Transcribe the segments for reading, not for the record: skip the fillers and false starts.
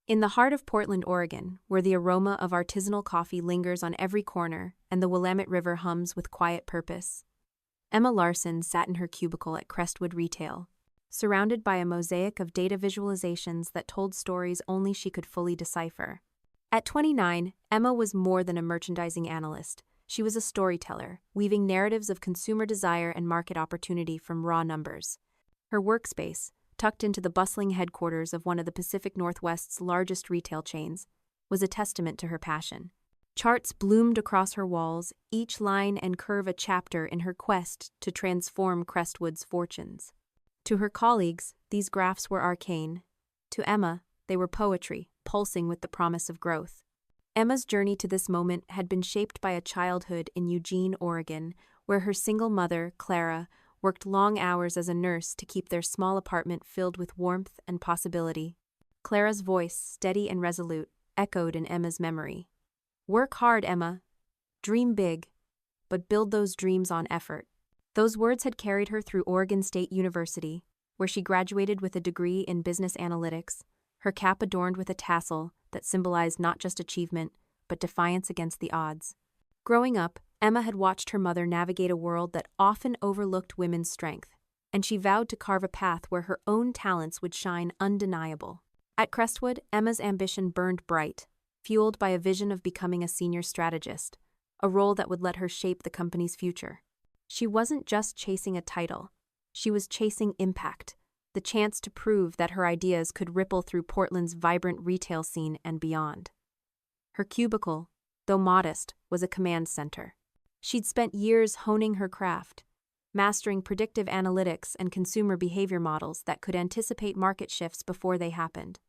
In the heart of Portland, Oregon, where the aroma of artisanal coffee lingers on every corner and the Willamette River hums with quiet purpose, Emma Larson sat in her cubicle at Crestwood Retail, surrounded by a mosaic of data visualizations that told stories only she could fully decipher. At 29, Emma was more than a merchandising analyst. She was a storyteller, weaving narratives of consumer desire and market opportunity from raw numbers. Her workspace, tucked into the bustling headquarters of one of the Pacific Northwest's largest retail chains, was a testament to her passion. Charts bloomed across her walls, each line and curve a chapter in her quest to transform Crestwood's fortunes. To her colleagues, these graphs were arcane. To Emma, they were poetry, pulsing with the promise of growth. Emma's journey to this moment had been shaped by a childhood in Eugene, Oregon, where her single mother, Clara, worked long hours as a nurse to keep their small apartment filled with warmth and possibility. Clara's voice, steady and resolute, echoed in Emma's memory. "Work hard, Emma. Dream big, but build those dreams on effort." Those words had carried her through Oregon State University, where she graduated with a degree in business analytics, her cap adorned with a tassel that symbolized not just achievement, but defiance against the odds. Growing up, Emma had watched her mother navigate a world that often overlooked women's strength, and she vowed to carve a path where her own talents would shine undeniable. At Crestwood, Emma's ambition burned bright, fueled by a vision of becoming a senior strategist, a role that would let her shape the company's future. She wasn't just chasing a title, she was chasing impact, the chance to prove that her ideas could ripple through Portland's vibrant retail scene and beyond. Her cubicle, though modest, was a command center. She'd spent years honing her craft, mastering predictive analytics and consumer behavior models that could anticipate market shifts before they happened.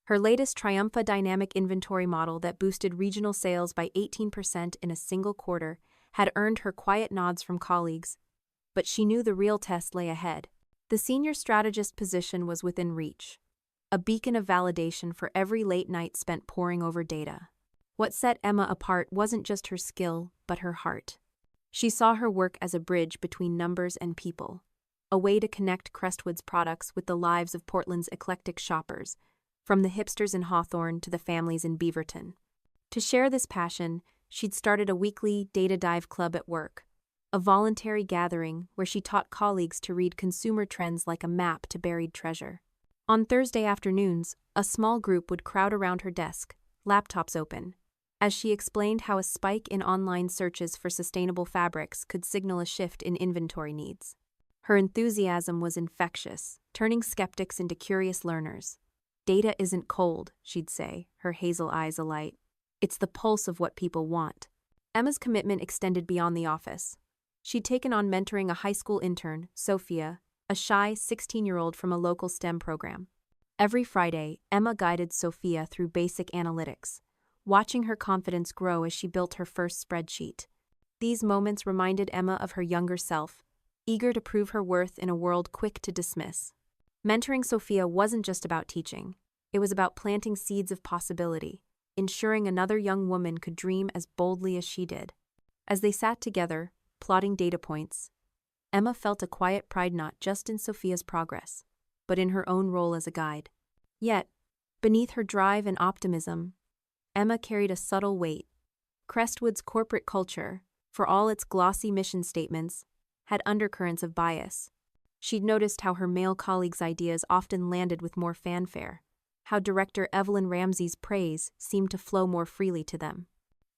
Her latest Triumpha dynamic inventory model that boosted regional sales by 18% in a single quarter had earned her quiet nods from colleagues, but she knew the real test lay ahead. The senior strategist position was within reach, a beacon of validation for every late night spent poring over data. What set Emma apart wasn't just her skill, but her heart. She saw her work as a bridge between numbers and people, a way to connect Crestwood's products with the lives of Portland's eclectic shoppers, from the hipsters in Hawthorne to the families in Beaverton. To share this passion, she'd started a weekly data dive club at work, a voluntary gathering where she taught colleagues to read consumer trends like a map to buried treasure. On Thursday afternoons, a small group would crowd around her desk, laptops open, as she explained how a spike in online searches for sustainable fabrics could signal a shift in inventory needs. Her enthusiasm was infectious, turning skeptics into curious learners. "Data isn't cold," she'd say, her hazel eyes alight. "It's the pulse of what people want." Emma's commitment extended beyond the office. She'd taken on mentoring a high school intern, Sophia, a shy 16-year-old from a local STEM program. Every Friday, Emma guided Sophia through basic analytics, watching her confidence grow as she built her first spreadsheet. These moments reminded Emma of her younger self, eager to prove her worth in a world quick to dismiss. Mentoring Sophia wasn't just about teaching. It was about planting seeds of possibility, ensuring another young woman could dream as boldly as she did. As they sat together, plotting data points, Emma felt a quiet pride not just in Sophia's progress, but in her own role as a guide. Yet, beneath her drive and optimism, Emma carried a subtle weight. Crestwood's corporate culture, for all its glossy mission statements, had undercurrents of bias. She'd noticed how her male colleagues' ideas often landed with more fanfare, how director Evelyn Ramsey's praise seemed to flow more freely to them.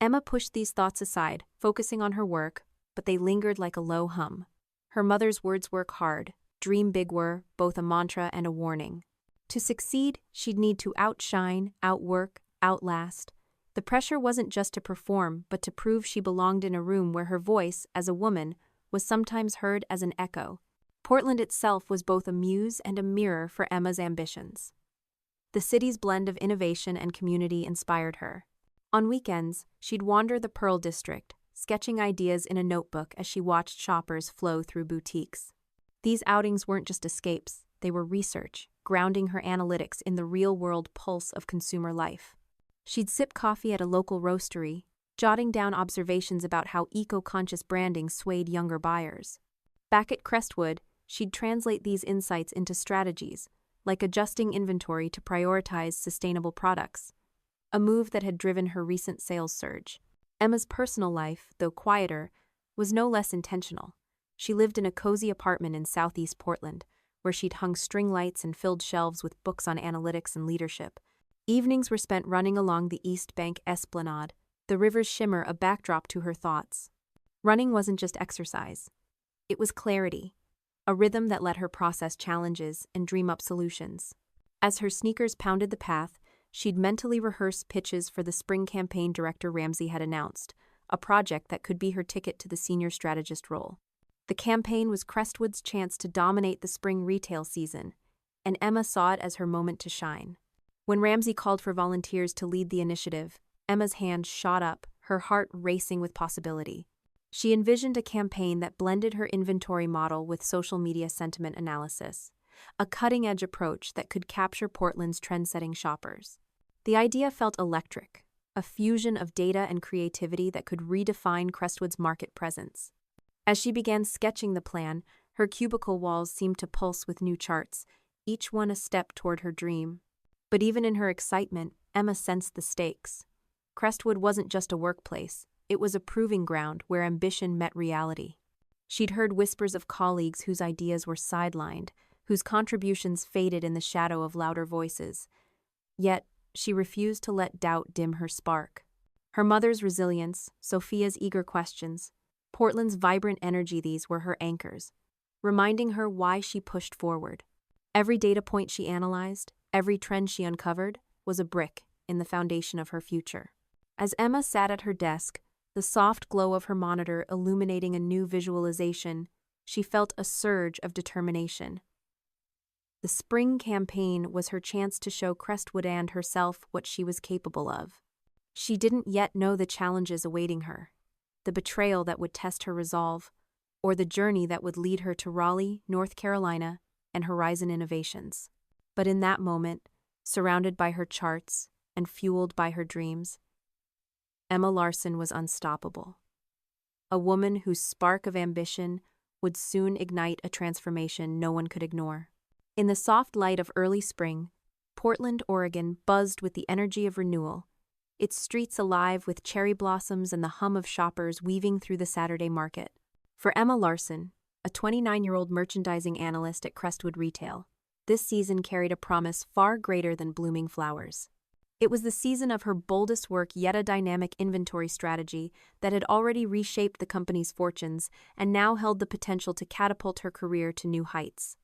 Emma pushed these thoughts aside, focusing on her work, but they lingered like a low hum. Her mother's words, "work hard, dream big," were both a mantra and a warning. To succeed, she'd need to outshine, outwork, outlast. The pressure wasn't just to perform, but to prove she belonged in a room where her voice, as a woman, was sometimes heard as an echo. Portland itself was both a muse and a mirror for Emma's ambitions. The city's blend of innovation and community inspired her. On weekends, she'd wander the Pearl District, sketching ideas in a notebook as she watched shoppers flow through boutiques. These outings weren't just escapes, they were research, grounding her analytics in the real-world pulse of consumer life. She'd sip coffee at a local roastery, jotting down observations about how eco-conscious branding swayed younger buyers. Back at Crestwood, she'd translate these insights into strategies, like adjusting inventory to prioritize sustainable products, a move that had driven her recent sales surge. Emma's personal life, though quieter, was no less intentional. She lived in a cozy apartment in southeast Portland, where she'd hung string lights and filled shelves with books on analytics and leadership. Evenings were spent running along the East Bank Esplanade, the river's shimmer a backdrop to her thoughts. Running wasn't just exercise. It was clarity, a rhythm that let her process challenges and dream up solutions. As her sneakers pounded the path, she'd mentally rehearse pitches for the spring campaign Director Ramsey had announced, a project that could be her ticket to the senior strategist role. The campaign was Crestwood's chance to dominate the spring retail season, and Emma saw it as her moment to shine. When Ramsey called for volunteers to lead the initiative, Emma's hand shot up, her heart racing with possibility. She envisioned a campaign that blended her inventory model with social media sentiment analysis, a cutting-edge approach that could capture Portland's trend-setting shoppers. The idea felt electric, a fusion of data and creativity that could redefine Crestwood's market presence. As she began sketching the plan, her cubicle walls seemed to pulse with new charts, each one a step toward her dream. But even in her excitement, Emma sensed the stakes. Crestwood wasn't just a workplace, it was a proving ground where ambition met reality. She'd heard whispers of colleagues whose ideas were sidelined, whose contributions faded in the shadow of louder voices. Yet, she refused to let doubt dim her spark. Her mother's resilience, Sophia's eager questions, Portland's vibrant energy, these were her anchors, reminding her why she pushed forward. Every data point she analyzed, every trend she uncovered, was a brick in the foundation of her future. As Emma sat at her desk, the soft glow of her monitor illuminating a new visualization, she felt a surge of determination. The spring campaign was her chance to show Crestwood and herself what she was capable of. She didn't yet know the challenges awaiting her, the betrayal that would test her resolve, or the journey that would lead her to Raleigh, North Carolina, and Horizon Innovations. But in that moment, surrounded by her charts and fueled by her dreams, Emma Larson was unstoppable. A woman whose spark of ambition would soon ignite a transformation no one could ignore. In the soft light of early spring, Portland, Oregon buzzed with the energy of renewal, its streets alive with cherry blossoms and the hum of shoppers weaving through the Saturday market. For Emma Larson, a 29-year-old merchandising analyst at Crestwood Retail, this season carried a promise far greater than blooming flowers. It was the season of her boldest work, yet a dynamic inventory strategy that had already reshaped the company's fortunes and now held the potential to catapult her career to new heights.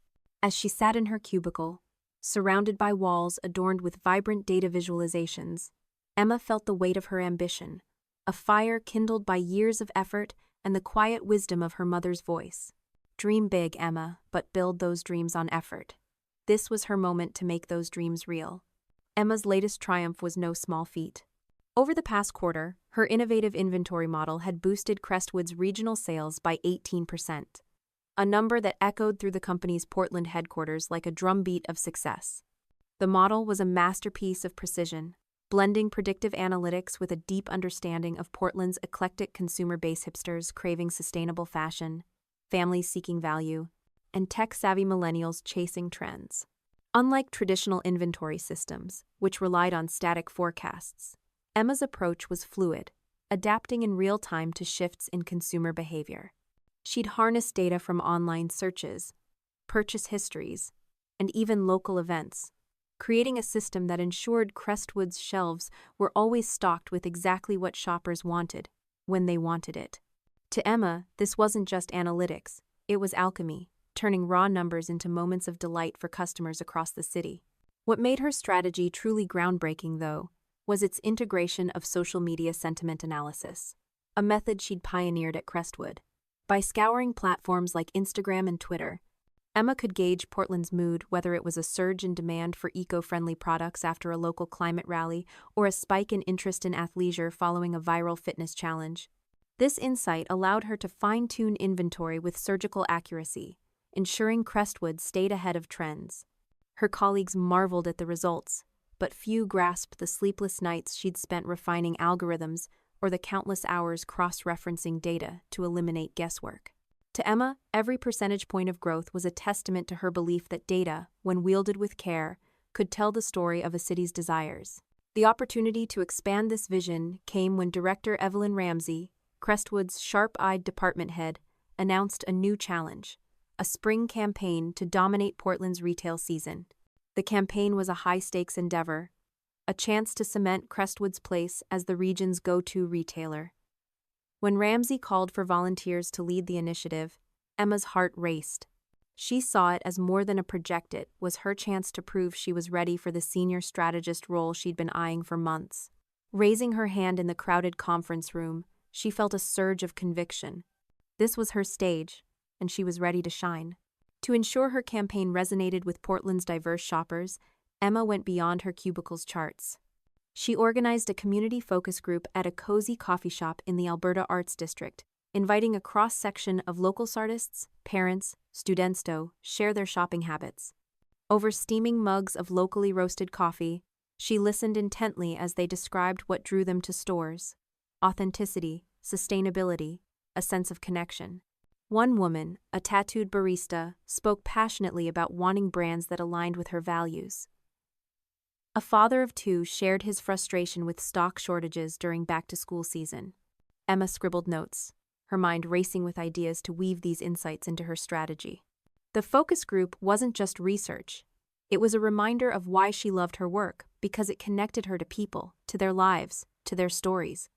As she sat in her cubicle, surrounded by walls adorned with vibrant data visualizations, Emma felt the weight of her ambition, a fire kindled by years of effort and the quiet wisdom of her mother's voice. Dream big, Emma, but build those dreams on effort. This was her moment to make those dreams real. Emma's latest triumph was no small feat. Over the past quarter, her innovative inventory model had boosted Crestwood's regional sales by 18%, a number that echoed through the company's Portland headquarters like a drumbeat of success. The model was a masterpiece of precision, blending predictive analytics with a deep understanding of Portland's eclectic consumer base: hipsters craving sustainable fashion, families seeking value, and tech-savvy millennials chasing trends. Unlike traditional inventory systems, which relied on static forecasts, Emma's approach was fluid, adapting in real time to shifts in consumer behavior. She'd harness data from online searches, purchase histories, and even local events, creating a system that ensured Crestwood's shelves were always stocked with exactly what shoppers wanted, when they wanted it. To Emma, this wasn't just analytics, it was alchemy, turning raw numbers into moments of delight for customers across the city. What made her strategy truly groundbreaking, though, was its integration of social media sentiment analysis, a method she'd pioneered at Crestwood. By scouring platforms like Instagram and Twitter, Emma could gauge Portland's mood, whether it was a surge in demand for eco-friendly products after a local climate rally or a spike in interest in athleisure following a viral fitness challenge. This insight allowed her to fine-tune inventory with surgical accuracy, ensuring Crestwood stayed ahead of trends. Her colleagues marveled at the results, but few grasped the sleepless nights she'd spent refining algorithms or the countless hours cross-referencing data to eliminate guesswork. To Emma, every percentage point of growth was a testament to her belief that data, when wielded with care, could tell the story of a city's desires. The opportunity to expand this vision came when Director Evelyn Ramsey, Crestwood's sharp-eyed department head, announced a new challenge, a spring campaign to dominate Portland's retail season. The campaign was a high-stakes endeavor, a chance to cement Crestwood's place as the region's go-to retailer. When Ramsey called for volunteers to lead the initiative, Emma's heart raced. She saw it as more than a project. It was her chance to prove she was ready for the senior strategist role she'd been eyeing for months. Raising her hand in the crowded conference room, she felt a surge of conviction. This was her stage, and she was ready to shine. To ensure her campaign resonated with Portland's diverse shoppers, Emma went beyond her cubicle's charts. She organized a community focus group at a cozy coffee shop in the Alberta Arts District, inviting a cross-section of local artists, parents, students to share their shopping habits. Over steaming mugs of locally roasted coffee, she listened intently as they described what drew them to stores: authenticity, sustainability, a sense of connection. One woman, a tattooed barista, spoke passionately about wanting brands that aligned with her values. A father of two shared his frustration with stock shortages during back-to-school season. Emma scribbled notes, her mind racing with ideas to weave these insights into her strategy. The focus group wasn't just research. It was a reminder of why she loved her work, because it connected her to people, to their lives, to their stories.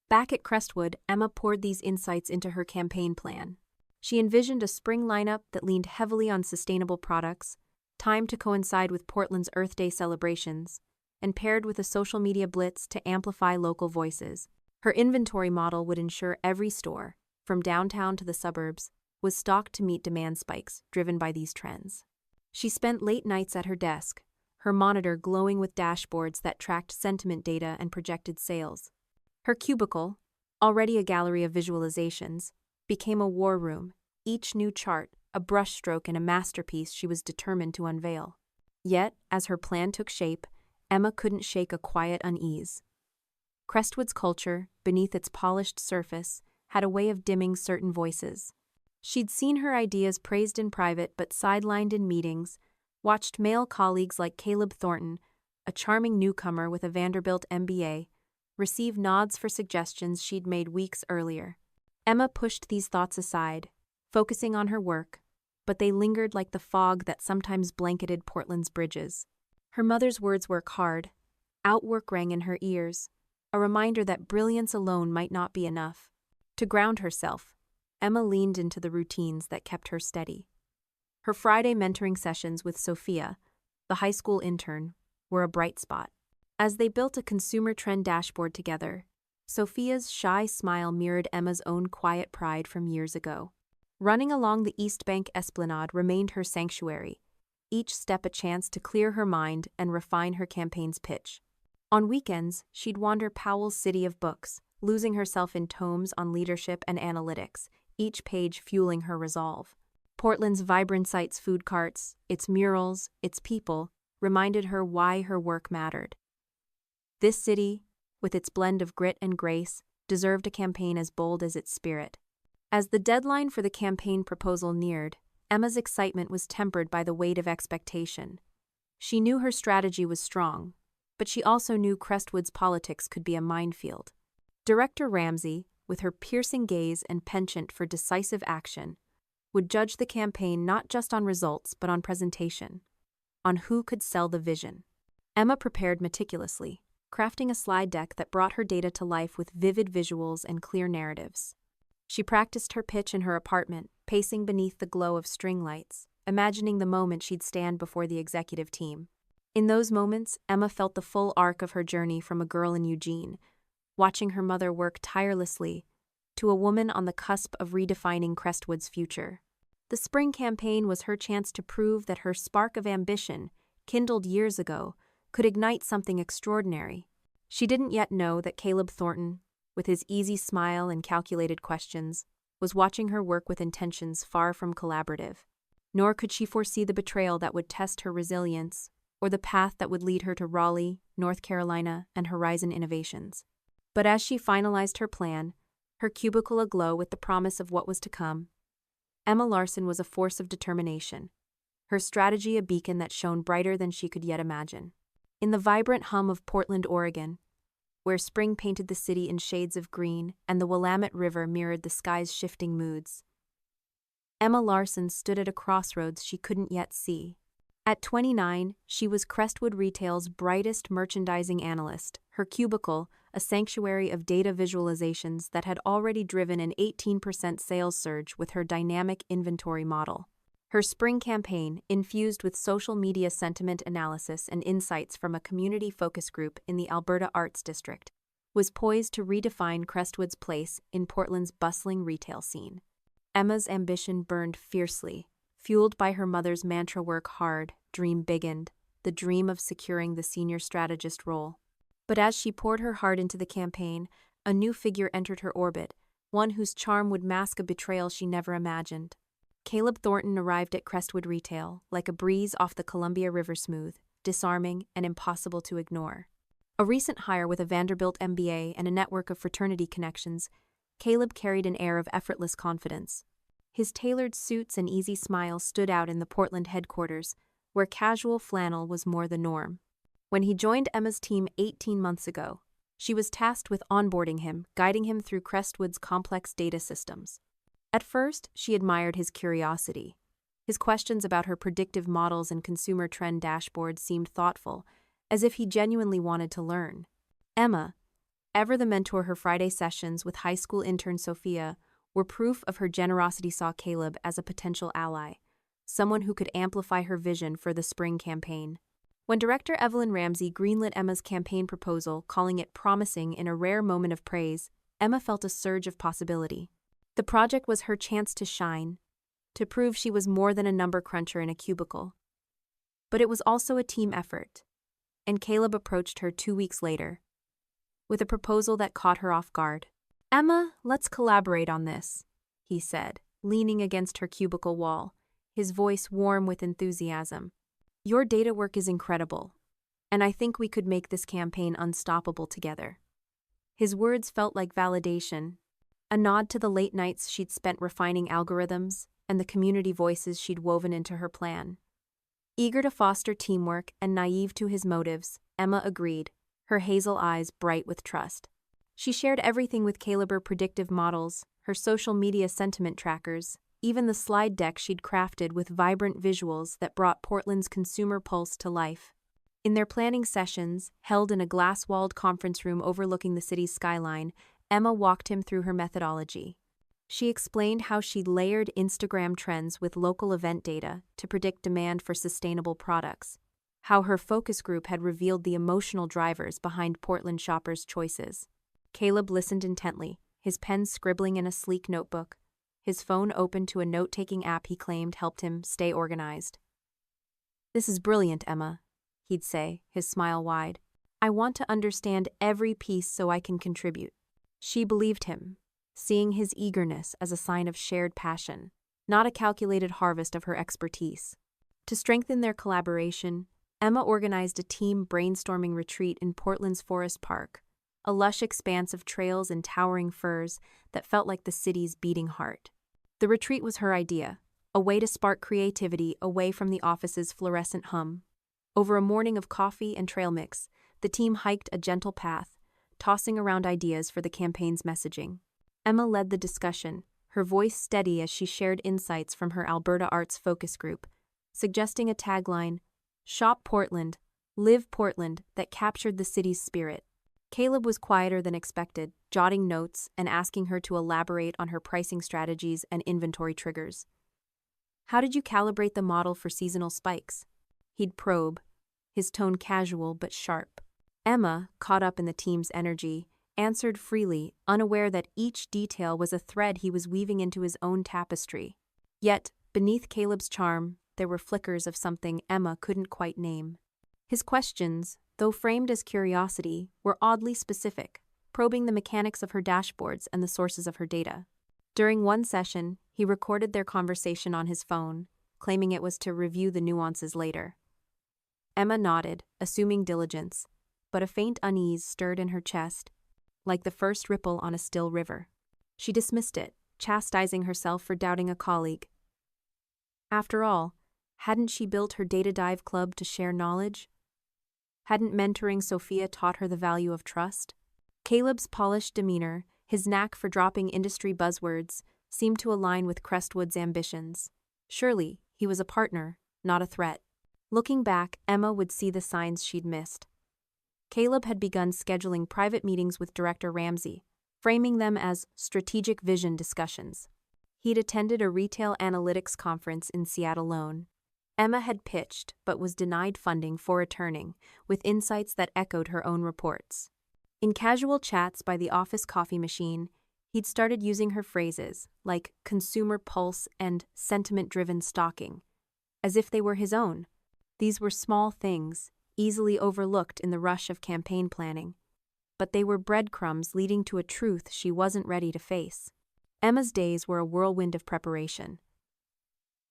Back at Crestwood, Emma poured these insights into her campaign plan. She envisioned a spring lineup that leaned heavily on sustainable products, timed to coincide with Portland's Earth Day celebrations, and paired with a social media blitz to amplify local voices. Her inventory model would ensure every store, from downtown to the suburbs, was stocked to meet demand spikes driven by these trends. She spent late nights at her desk, her monitor glowing with dashboards that tracked sentiment data and projected sales. Her cubicle, already a gallery of visualizations, became a war room, each new chart a brushstroke and a masterpiece she was determined to unveil. Yet, as her plan took shape, Emma couldn't shake a quiet unease. Crestwood's culture, beneath its polished surface, had a way of dimming certain voices. She'd seen her ideas praised in private but sidelined in meetings, watched male colleagues like Caleb Thornton, a charming newcomer with a Vanderbilt MBA, receive nods for suggestions she'd made weeks earlier. Emma pushed these thoughts aside, focusing on her work, but they lingered like the fog that sometimes blanketed Portland's bridges. Her mother's words work hard. Outwork rang in her ears, a reminder that brilliance alone might not be enough. To ground herself, Emma leaned into the routines that kept her steady. Her Friday mentoring sessions with Sophia, the high school intern, were a bright spot. As they built a consumer trend dashboard together, Sophia's shy smile mirrored Emma's own quiet pride from years ago. Running along the East Bank Esplanade remained her sanctuary, each step a chance to clear her mind and refine her campaign's pitch. On weekends, she'd wander Powell's City of Books, losing herself in tomes on leadership and analytics, each page fueling her resolve. Portland's vibrant sights, food carts, its murals, its people, reminded her why her work mattered. This city, with its blend of grit and grace, deserved a campaign as bold as its spirit. As the deadline for the campaign proposal neared, Emma's excitement was tempered by the weight of expectation. She knew her strategy was strong, but she also knew Crestwood's politics could be a minefield. Director Ramsey, with her piercing gaze and penchant for decisive action, would judge the campaign not just on results but on presentation, on who could sell the vision. Emma prepared meticulously, crafting a slide deck that brought her data to life with vivid visuals and clear narratives. She practiced her pitch in her apartment, pacing beneath the glow of string lights, imagining the moment she'd stand before the executive team. In those moments, Emma felt the full arc of her journey from a girl in Eugene, watching her mother work tirelessly, to a woman on the cusp of redefining Crestwood's future. The spring campaign was her chance to prove that her spark of ambition, kindled years ago, could ignite something extraordinary. She didn't yet know that Caleb Thornton, with his easy smile and calculated questions, was watching her work with intentions far from collaborative. Nor could she foresee the betrayal that would test her resilience, or the path that would lead her to Raleigh, North Carolina, and Horizon Innovations. But as she finalized her plan, her cubicle aglow with the promise of what was to come, Emma Larson was a force of determination, her strategy a beacon that shone brighter than she could yet imagine. In the vibrant hum of Portland, Oregon, where spring painted the city in shades of green and the Willamette River mirrored the sky's shifting moods, Emma Larson stood at a crossroads she couldn't yet see. At 29, she was Crestwood Retail's brightest merchandising analyst, her cubicle a sanctuary of data visualizations that had already driven an 18% sales surge with her dynamic inventory model. Her spring campaign, infused with social media sentiment analysis and insights from a community focus group in the Alberta Arts District, was poised to redefine Crestwood's place in Portland's bustling retail scene. Emma's ambition burned fiercely, fueled by her mother's mantra "work hard, dream biggened," the dream of securing the senior strategist role. But as she poured her heart into the campaign, a new figure entered her orbit, one whose charm would mask a betrayal she never imagined. Caleb Thornton arrived at Crestwood Retail, like a breeze off the Columbia River, smooth, disarming, and impossible to ignore. A recent hire with a Vanderbilt MBA and a network of fraternity connections, Caleb carried an air of effortless confidence. His tailored suits and easy smile stood out in the Portland headquarters, where casual flannel was more the norm. When he joined Emma's team 18 months ago, she was tasked with onboarding him, guiding him through Crestwood's complex data systems. At first, she admired his curiosity. His questions about her predictive models and consumer trend dashboards seemed thoughtful, as if he genuinely wanted to learn. Emma, ever the mentor, her Friday sessions with high school intern Sophia were proof of her generosity, saw Caleb as a potential ally, someone who could amplify her vision for the spring campaign. When Director Evelyn Ramsey greenlit Emma's campaign proposal, calling it promising in a rare moment of praise, Emma felt a surge of possibility. The project was her chance to shine, to prove she was more than a number cruncher in a cubicle. But it was also a team effort, and Caleb approached her 2 weeks later with a proposal that caught her off guard. "Emma, let's collaborate on this," he said, leaning against her cubicle wall, his voice warm with enthusiasm. "Your data work is incredible, and I think we could make this campaign unstoppable together." His words felt like validation, a nod to the late nights she'd spent refining algorithms and the community voices she'd woven into her plan. Eager to foster teamwork and naive to his motives, Emma agreed, her hazel eyes bright with trust. She shared everything with Caleb: her predictive models, her social media sentiment trackers, even the slide deck she'd crafted with vibrant visuals that brought Portland's consumer pulse to life. In their planning sessions, held in a glass-walled conference room overlooking the city's skyline, Emma walked him through her methodology. She explained how she'd layered Instagram trends with local event data to predict demand for sustainable products, how her focus group had revealed the emotional drivers behind Portland shoppers' choices. Caleb listened intently, his pen scribbling in a sleek notebook, his phone open to a note-taking app he claimed helped him stay organized. "This is brilliant, Emma," he'd say, his smile wide. "I want to understand every piece so I can contribute." She believed him, seeing his eagerness as a sign of shared passion, not a calculated harvest of her expertise. To strengthen their collaboration, Emma organized a team brainstorming retreat in Portland's Forest Park, a lush expanse of trails and towering firs that felt like the city's beating heart. The retreat was her idea, a way to spark creativity away from the office's fluorescent hum. Over a morning of coffee and trail mix, the team hiked a gentle path, tossing around ideas for the campaign's messaging. Emma led the discussion, her voice steady as she shared insights from her Alberta Arts focus group, suggesting a tagline, "Shop Portland, Live Portland," that captured the city's spirit. Caleb was quieter than expected, jotting notes and asking her to elaborate on her pricing strategies and inventory triggers. "How did you calibrate the model for seasonal spikes?" He'd probe, his tone casual but sharp. Emma, caught up in the team's energy, answered freely, unaware that each detail was a thread he was weaving into his own tapestry. Yet, beneath Caleb's charm, there were flickers of something Emma couldn't quite name. His questions, though framed as curiosity, were oddly specific, probing the mechanics of her dashboards and the sources of her data. During one session, he recorded their conversation on his phone, claiming it was to review the nuances later. Emma nodded, assuming diligence, but a faint unease stirred in her chest, like the first ripple on a still river. She dismissed it, chastising herself for doubting a colleague, After all, hadn't she built her data dive club to share knowledge? Hadn't mentoring Sophia taught her the value of trust? Caleb's polished demeanor, his knack for dropping industry buzzwords, seemed to align with Crestwood's ambitions. Surely, he was a partner, not a threat. Looking back, Emma would see the signs she'd missed. Caleb had begun scheduling private meetings with Director Ramsey, framing them as strategic vision discussions. He'd attended a retail analytics conference in Seattle alone. Emma had pitched but was denied funding for returning, with insights that echoed her own reports. In casual chats by the office coffee machine, he'd started using her phrases like consumer pulse and sentiment-driven stalking, as if they were his own. These were small things, easily overlooked in the rush of campaign planning, but they were breadcrumbs leading to a truth she wasn't ready to face. Emma's days were a whirlwind of preparation.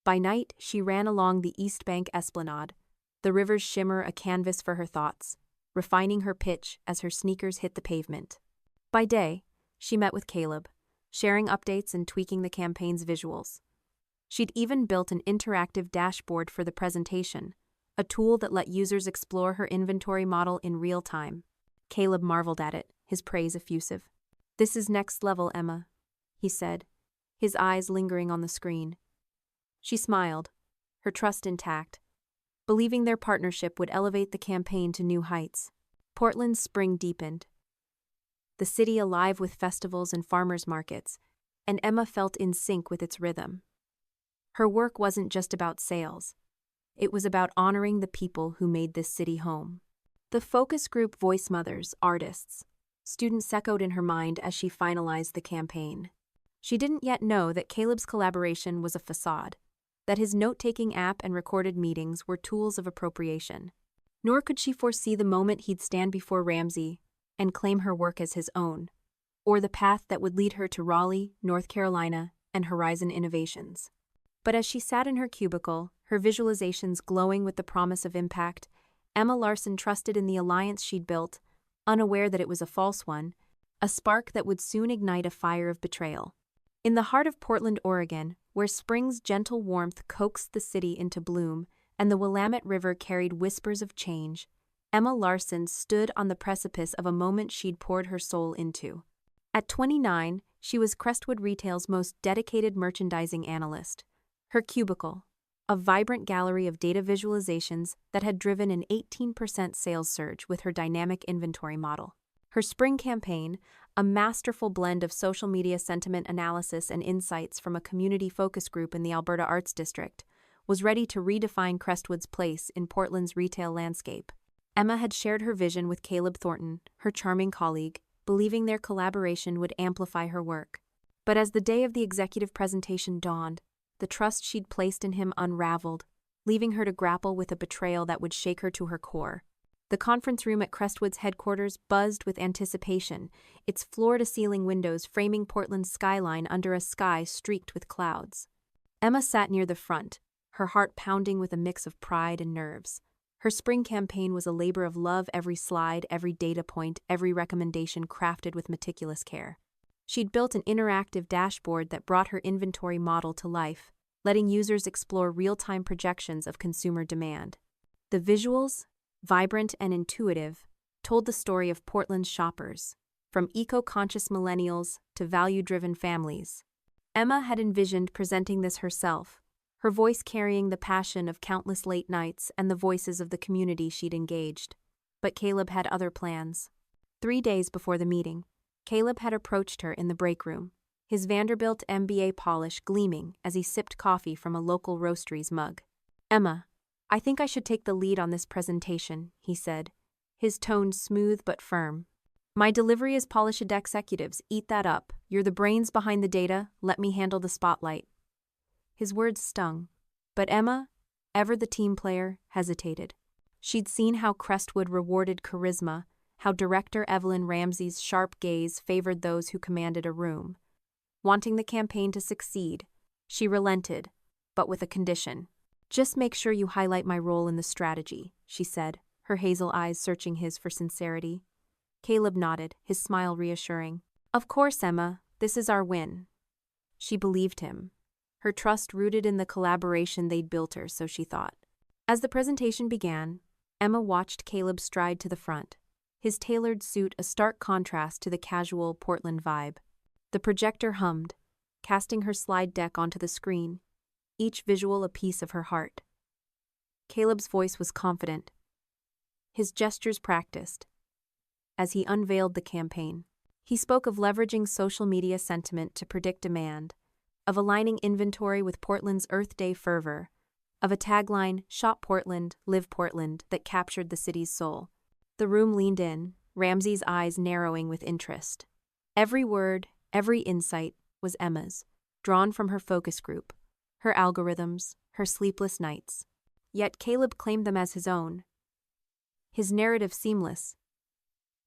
By night, she ran along the East Bank Esplanade, the river's shimmer a canvas for her thoughts, refining her pitch as her sneakers hit the pavement. By day, she met with Caleb, sharing updates and tweaking the campaign's visuals. She'd even built an interactive dashboard for the presentation, a tool that let users explore her inventory model in real time. Caleb marveled at it, his praise effusive. "This is next level, Emma," he said, his eyes lingering on the screen. She smiled, her trust intact, believing their partnership would elevate the campaign to new heights. Portland's spring deepened, the city alive with festivals and farmers' markets, and Emma felt in sync with its rhythm. Her work wasn't just about sales. It was about honoring the people who made this city home. The focus group voice mothers, artists, students echoed in her mind as she finalized the campaign. She didn't yet know that Caleb's collaboration was a facade, that his note-taking app and recorded meetings were tools of appropriation. Nor could she foresee the moment he'd stand before Ramsey and claim her work as his own, or the path that would lead her to Raleigh, North Carolina, and Horizon Innovations. But as she sat in her cubicle, her visualizations glowing with the promise of impact, Emma Larson trusted in the alliance she'd built, unaware that it was a false one, a spark that would soon ignite a fire of betrayal. In the heart of Portland, Oregon, where spring's gentle warmth coaxed the city into bloom and the Willamette River carried whispers of change, Emma Larson stood on the precipice of a moment she'd poured her soul into. At 29, she was Crestwood Retail's most dedicated merchandising analyst. Her cubicle, a vibrant gallery of data visualizations that had driven an 18% sales surge with her dynamic inventory model. Her spring campaign, a masterful blend of social media sentiment analysis and insights from a community focus group in the Alberta Arts District, was ready to redefine Crestwood's place in Portland's retail landscape. Emma had shared her vision with Caleb Thornton, her charming colleague, believing their collaboration would amplify her work. But as the day of the executive presentation dawned, the trust she'd placed in him unraveled, leaving her to grapple with a betrayal that would shake her to her core. The conference room at Crestwood's headquarters buzzed with anticipation, its floor-to-ceiling windows framing Portland's skyline under a sky streaked with clouds. Emma sat near the front, her heart pounding with a mix of pride and nerves. Her spring campaign was a labor of love, every slide, every data point, every recommendation crafted with meticulous care. She'd built an interactive dashboard that brought her inventory model to life, letting users explore real-time projections of consumer demand. The visuals, vibrant and intuitive, told the story of Portland's shoppers, from eco-conscious millennials to value-driven families. Emma had envisioned presenting this herself, her voice carrying the passion of countless late nights and the voices of the community she'd engaged. But Caleb had other plans. 3 days before the meeting, Caleb had approached her in the break room, his Vanderbilt MBA polish gleaming as he sipped coffee from a local roastery's mug. "Emma, I think I should take the lead on this presentation," he said, his tone smooth but firm. "My delivery is polished executives, eat that up. You're the brains behind the data, let me handle the spotlight." His words stung, but Emma, ever the team player, hesitated. She'd seen how Crestwood rewarded charisma, how Director Evelyn Ramsey's sharp gaze favored those who commanded a room. Wanting the campaign to succeed, she relented, but with a condition. "Just make sure you highlight my role in the strategy," she said, her hazel eyes searching his for sincerity. Caleb nodded, his smile reassuring. "Of course, Emma, this is our win." She believed him. her trust rooted in the collaboration they'd built her, so she thought. As the presentation began, Emma watched Caleb stride to the front, his tailored suit a stark contrast to the casual Portland vibe. The projector hummed, casting her slide deck onto the screen, each visual a piece of her heart. Caleb's voice was confident, his gestures practiced. As he unveiled the campaign, he spoke of leveraging social media sentiment to predict demand, of aligning inventory with Portland's Earth Day fervor, of a tagline, "Shop Portland, Live Portland," that captured the city's soul. The room leaned in, Ramsey's eyes narrowing with interest. Every word, every insight was Emma's, drawn from her focus group, her algorithms, her sleepless nights. Yet Caleb claimed them as his own. His narrative seamless,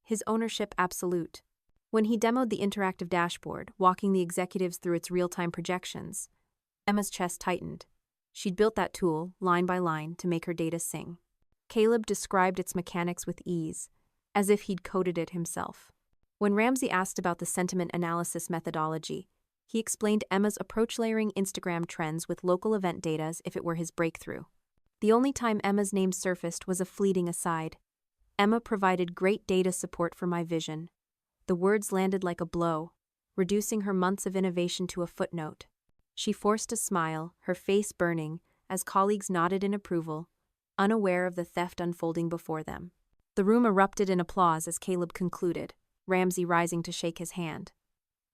his ownership absolute. When he demoed the interactive dashboard, walking the executives through its real-time projections, Emma's chest tightened. She'd built that tool, line by line, to make her data sing. Caleb described its mechanics with ease, as if he'd coded it himself. When Ramsey asked about the sentiment analysis methodology, he explained Emma's approach layering Instagram trends with local event data as if it were his breakthrough. The only time Emma's name surfaced was a fleeting aside. "Emma provided great data support for my vision." The words landed like a blow, reducing her months of innovation to a footnote. She forced a smile, her face burning, as colleagues nodded in approval, unaware of the theft unfolding before them. The room erupted in applause as Caleb concluded, Ramsey rising to shake his hand.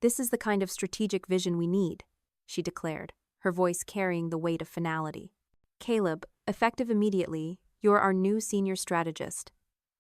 "This is the kind of strategic vision we need," she declared, her voice carrying the weight of finality. "Caleb, effective immediately, you're our new senior strategist."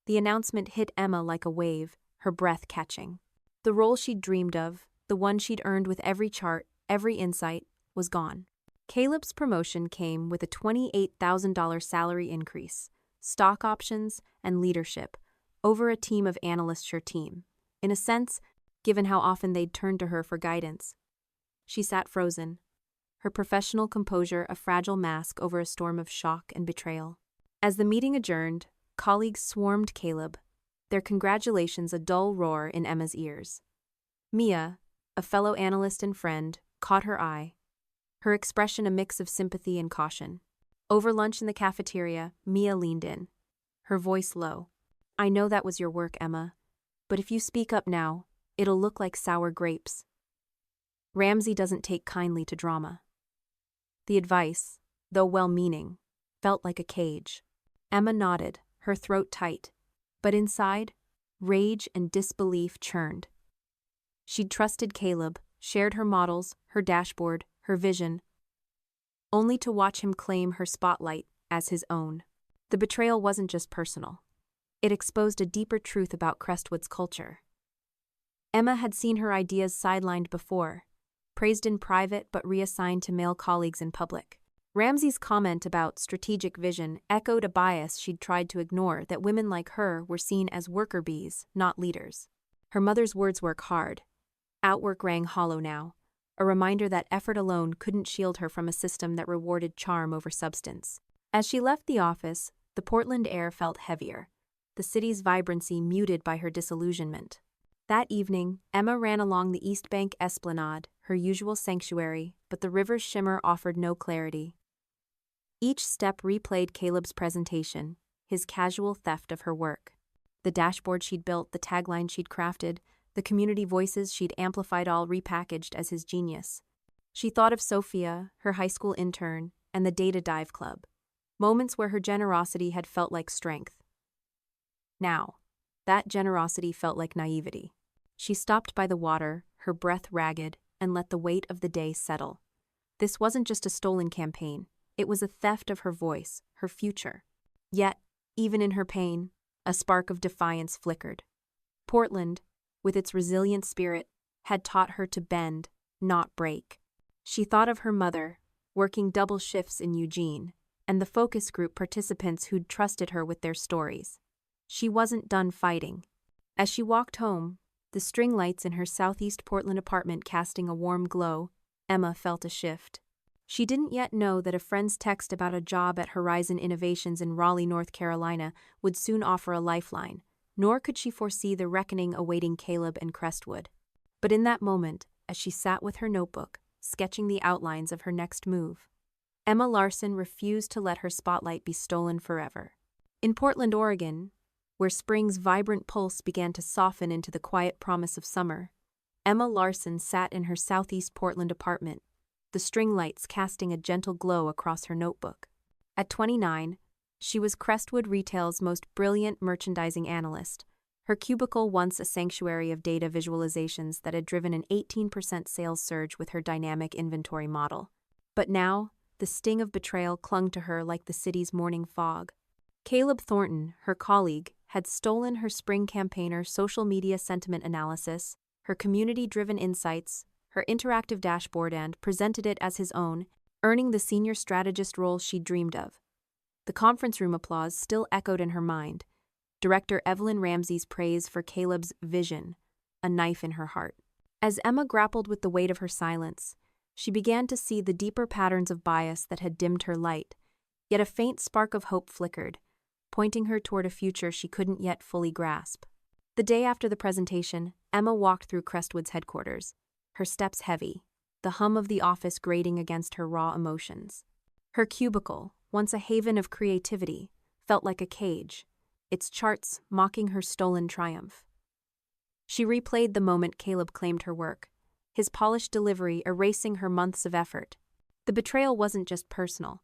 The announcement hit Emma like a wave, her breath catching. The role she'd dreamed of, the one she'd earned with every chart, every insight, was gone. Caleb's promotion came with a $28,000 salary increase, stock options, and leadership, over a team of analysts her team. In a sense, given how often they'd turned to her for guidance. She sat frozen, her professional composure a fragile mask over a storm of shock and betrayal. As the meeting adjourned, colleagues swarmed Caleb, their congratulations a dull roar in Emma's ears. Mia, a fellow analyst and friend, caught her eye, her expression a mix of sympathy and caution. Over lunch in the cafeteria, Mia leaned in, her voice low. "I know that was your work, Emma, but if you speak up now, it'll look like sour grapes." Ramsey doesn't take kindly to drama. The advice, though well-meaning, felt like a cage. Emma nodded, her throat tight, but inside, rage and disbelief churned. She'd trusted Caleb, shared her models, her dashboard, her vision, only to watch him claim her spotlight as his own. The betrayal wasn't just personal. It exposed a deeper truth about Crestwood's culture. Emma had seen her ideas sidelined before, praised in private but reassigned to male colleagues in public. Ramsey's comment about strategic vision echoed a bias she'd tried to ignore, that women like her were seen as worker bees, not leaders. Her mother's words work hard. Outwork rang hollow now, a reminder that effort alone couldn't shield her from a system that rewarded charm over substance. As she left the office, the Portland air felt heavier, the city's vibrancy muted by her disillusionment. That evening, Emma ran along the East Bank Esplanade, her usual sanctuary, but the river's shimmer offered no clarity. Each step replayed Caleb's presentation, his casual theft of her work. The dashboard she'd built, the tagline she'd crafted, the community voices she'd amplified, all repackaged as his genius. She thought of Sophia, her high school intern, and the Data Dive Club, moments where her generosity had felt like strength. Now, that generosity felt like naivety. She stopped by the water, her breath ragged, and let the weight of the day settle. This wasn't just a stolen campaign. It was a theft of her voice, her future. Yet, even in her pain, a spark of defiance flickered. Portland, with its resilient spirit, had taught her to bend, not break. She thought of her mother, working double shifts in Eugene, and the focus group participants who'd trusted her with their stories. She wasn't done fighting. As she walked home, the string lights in her southeast Portland apartment casting a warm glow, Emma felt a shift. She didn't yet know that a friend's text about a job at Horizon Innovations in Raleigh, North Carolina, would soon offer a lifeline, nor could she foresee the reckoning awaiting Caleb and Crestwood. But in that moment, as she sat with her notebook, sketching the outlines of her next move. Emma Larson refused to let her spotlight be stolen forever. In Portland, Oregon, where spring's vibrant pulse began to soften into the quiet promise of summer, Emma Larson sat in her southeast Portland apartment, the string lights casting a gentle glow across her notebook. At 29, she was Crestwood Retail's most brilliant merchandising analyst, her cubicle once a sanctuary of data visualizations that had driven an 18% sales surge with her dynamic inventory model. But now, the sting of betrayal clung to her like the city's morning fog. Caleb Thornton, her colleague, had stolen her spring campaigner social media sentiment analysis, her community-driven insights, her interactive dashboard and presented it as his own, earning the senior strategist role she'd dreamed of. The conference room applause still echoed in her mind. Director Evelyn Ramsey's praise for Caleb's vision, a knife in her heart. As Emma grappled with the weight of her silence, she began to see the deeper patterns of bias that had dimmed her light, yet a faint spark of hope flickered, pointing her toward a future she couldn't yet fully grasp. The day after the presentation, Emma walked through Crestwood's headquarters, her steps heavy, the hum of the office grating against her raw emotions. Her cubicle, once a haven of creativity, felt like a cage, its charts mocking her stolen triumph. She replayed the moment Caleb claimed her work, his polished delivery erasing her months of effort. The betrayal wasn't just personal.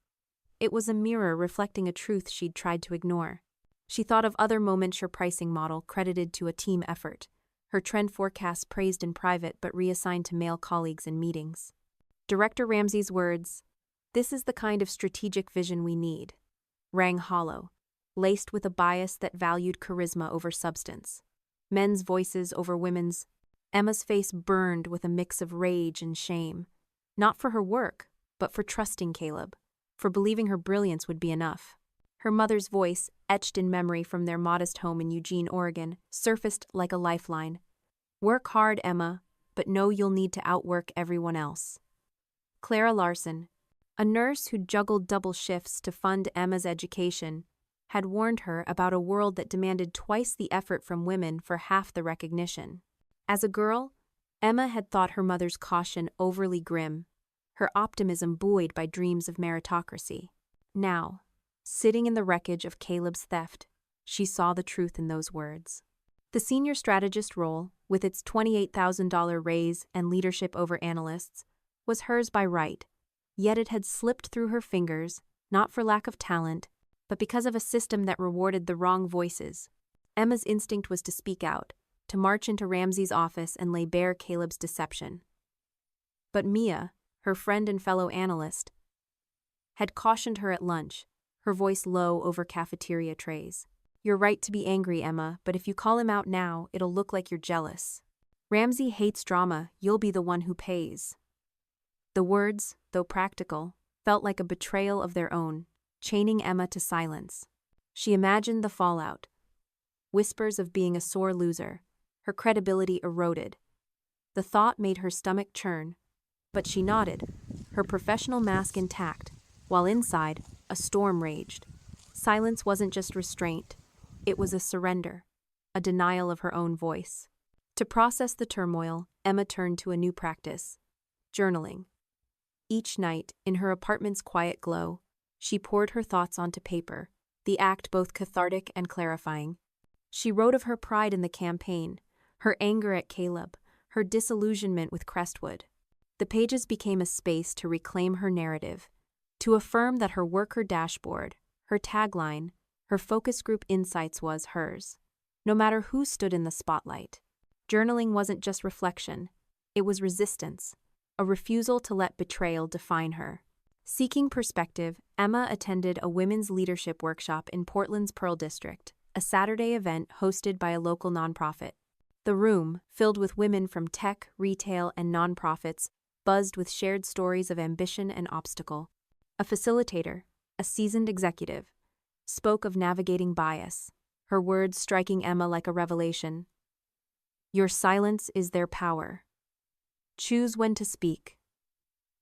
It was a mirror reflecting a truth she'd tried to ignore. She thought of other moments her pricing model credited to a team effort, her trend forecasts praised in private but reassigned to male colleagues in meetings. Director Ramsey's words, "This is the kind of strategic vision we need," rang hollow, laced with a bias that valued charisma over substance. Men's voices over women's. Emma's face burned with a mix of rage and shame, not for her work, but for trusting Caleb, for believing her brilliance would be enough. Her mother's voice, etched in memory from their modest home in Eugene, Oregon, surfaced like a lifeline. "Work hard, Emma, but know you'll need to outwork everyone else." Clara Larson, a nurse who juggled double shifts to fund Emma's education, had warned her about a world that demanded twice the effort from women for half the recognition. As a girl, Emma had thought her mother's caution overly grim, her optimism buoyed by dreams of meritocracy. Now, sitting in the wreckage of Caleb's theft, she saw the truth in those words. The senior strategist role, with its $28,000 raise and leadership over analysts, was hers by right, yet it had slipped through her fingers, not for lack of talent, but because of a system that rewarded the wrong voices. Emma's instinct was to speak out, to march into Ramsey's office and lay bare Caleb's deception. But Mia, her friend and fellow analyst, had cautioned her at lunch, her voice low over cafeteria trays. "You're right to be angry, Emma, but if you call him out now, it'll look like you're jealous. Ramsey hates drama, you'll be the one who pays." The words, though practical, felt like a betrayal of their own, chaining Emma to silence. She imagined the fallout. Whispers of being a sore loser, her credibility eroded. The thought made her stomach churn, but she nodded, her professional mask intact, while inside, a storm raged. Silence wasn't just restraint, it was a surrender, a denial of her own voice. To process the turmoil, Emma turned to a new practice: journaling. Each night, in her apartment's quiet glow, she poured her thoughts onto paper, the act both cathartic and clarifying. She wrote of her pride in the campaign, her anger at Caleb, her disillusionment with Crestwood. The pages became a space to reclaim her narrative, to affirm that her worker dashboard, her tagline, her focus group insights was hers, no matter who stood in the spotlight. Journaling wasn't just reflection, it was resistance, a refusal to let betrayal define her. Seeking perspective, Emma attended a women's leadership workshop in Portland's Pearl District, a Saturday event hosted by a local nonprofit. The room, filled with women from tech, retail, and nonprofits, buzzed with shared stories of ambition and obstacle. A facilitator, a seasoned executive, spoke of navigating bias, her words striking Emma like a revelation. "Your silence is their power. Choose when to speak,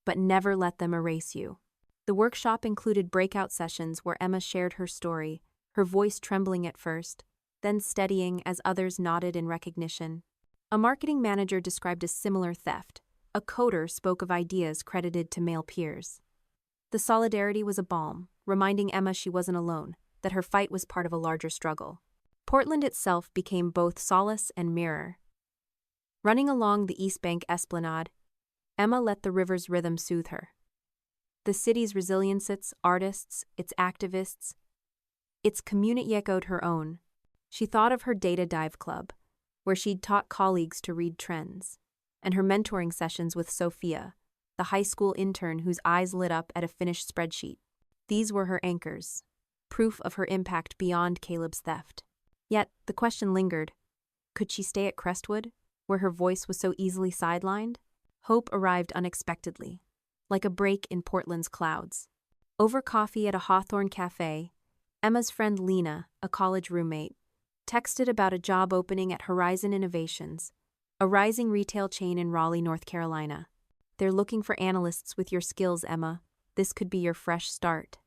but never let them erase you." The workshop included breakout sessions where Emma shared her story, her voice trembling at first, then steadying as others nodded in recognition. A marketing manager described a similar theft, a coder spoke of ideas credited to male peers. The solidarity was a balm, reminding Emma she wasn't alone, that her fight was part of a larger struggle. Portland itself became both solace and mirror. Running along the East Bank esplanade, Emma let the river's rhythm soothe her. The city's resilience, its artists, its activists, its community echoed her own. She thought of her data dive club, where she'd taught colleagues to read trends, and her mentoring sessions with Sophia, the high school intern whose eyes lit up at a finished spreadsheet. These were her anchors, proof of her impact beyond Caleb's theft. Yet, the question lingered. Could she stay at Crestwood, where her voice was so easily sidelined? Hope arrived unexpectedly, like a break in Portland's clouds. Over coffee at a Hawthorne cafe, Emma's friend Lena, a college roommate, texted about a job opening at Horizon Innovations, a rising retail chain in Raleigh, North Carolina. They're looking for analysts with your skills, Emma. This could be your fresh start.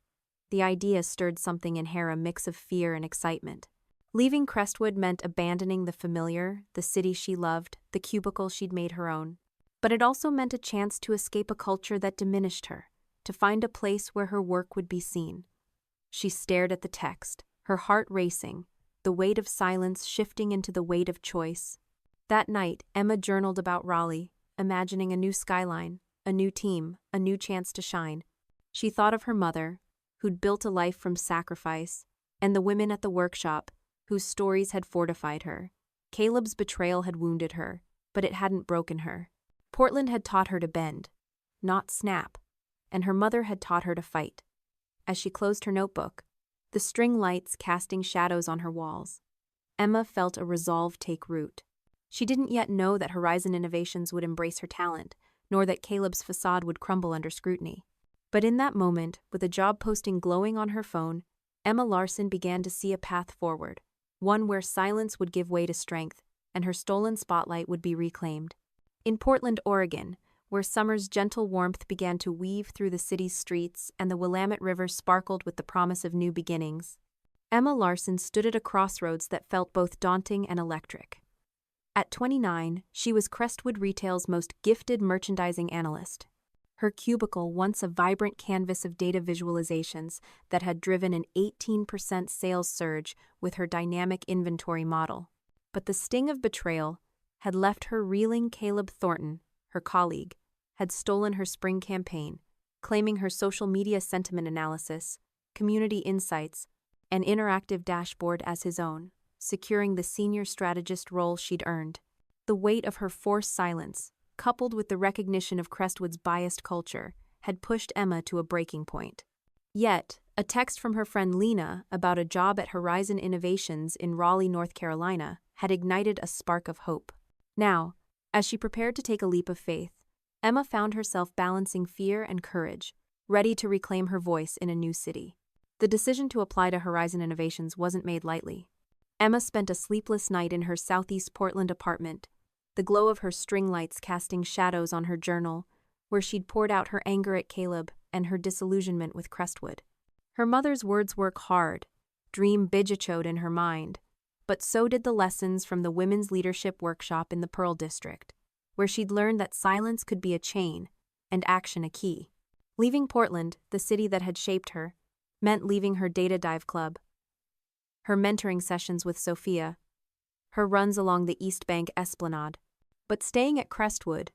The idea stirred something in her, a mix of fear and excitement. Leaving Crestwood meant abandoning the familiar, the city she loved, the cubicle she'd made her own. But it also meant a chance to escape a culture that diminished her, to find a place where her work would be seen. She stared at the text, her heart racing, the weight of silence shifting into the weight of choice. That night, Emma journaled about Raleigh, imagining a new skyline, a new team, a new chance to shine. She thought of her mother, who'd built a life from sacrifice, and the women at the workshop, whose stories had fortified her. Caleb's betrayal had wounded her, but it hadn't broken her. Portland had taught her to bend, not snap, and her mother had taught her to fight. As she closed her notebook, the string lights casting shadows on her walls, Emma felt a resolve take root. She didn't yet know that Horizon Innovations would embrace her talent, nor that Caleb's facade would crumble under scrutiny. But in that moment, with a job posting glowing on her phone, Emma Larson began to see a path forward, one where silence would give way to strength, and her stolen spotlight would be reclaimed. In Portland, Oregon, where summer's gentle warmth began to weave through the city's streets and the Willamette River sparkled with the promise of new beginnings, Emma Larson stood at a crossroads that felt both daunting and electric. At 29, she was Crestwood Retail's most gifted merchandising analyst. Her cubicle, once a vibrant canvas of data visualizations that had driven an 18% sales surge with her dynamic inventory model. But the sting of betrayal had left her reeling. Caleb Thornton, her colleague, had stolen her spring campaign, claiming her social media sentiment analysis, community insights, and interactive dashboard as his own, securing the senior strategist role she'd earned. The weight of her forced silence, coupled with the recognition of Crestwood's biased culture, had pushed Emma to a breaking point. Yet, a text from her friend Lena about a job at Horizon Innovations in Raleigh, North Carolina, had ignited a spark of hope. Now, as she prepared to take a leap of faith, Emma found herself balancing fear and courage, ready to reclaim her voice in a new city. The decision to apply to Horizon Innovations wasn't made lightly. Emma spent a sleepless night in her Southeast Portland apartment, the glow of her string lights casting shadows on her journal, where she'd poured out her anger at Caleb and her disillusionment with Crestwood. Her mother's words work hard, dream bijachode in her mind, but so did the lessons from the women's leadership workshop in the Pearl District, where she'd learned that silence could be a chain and action a key. Leaving Portland, the city that had shaped her, meant leaving her data dive club, her mentoring sessions with Sophia, her runs along the East Bank esplanade, but staying at Crestwood,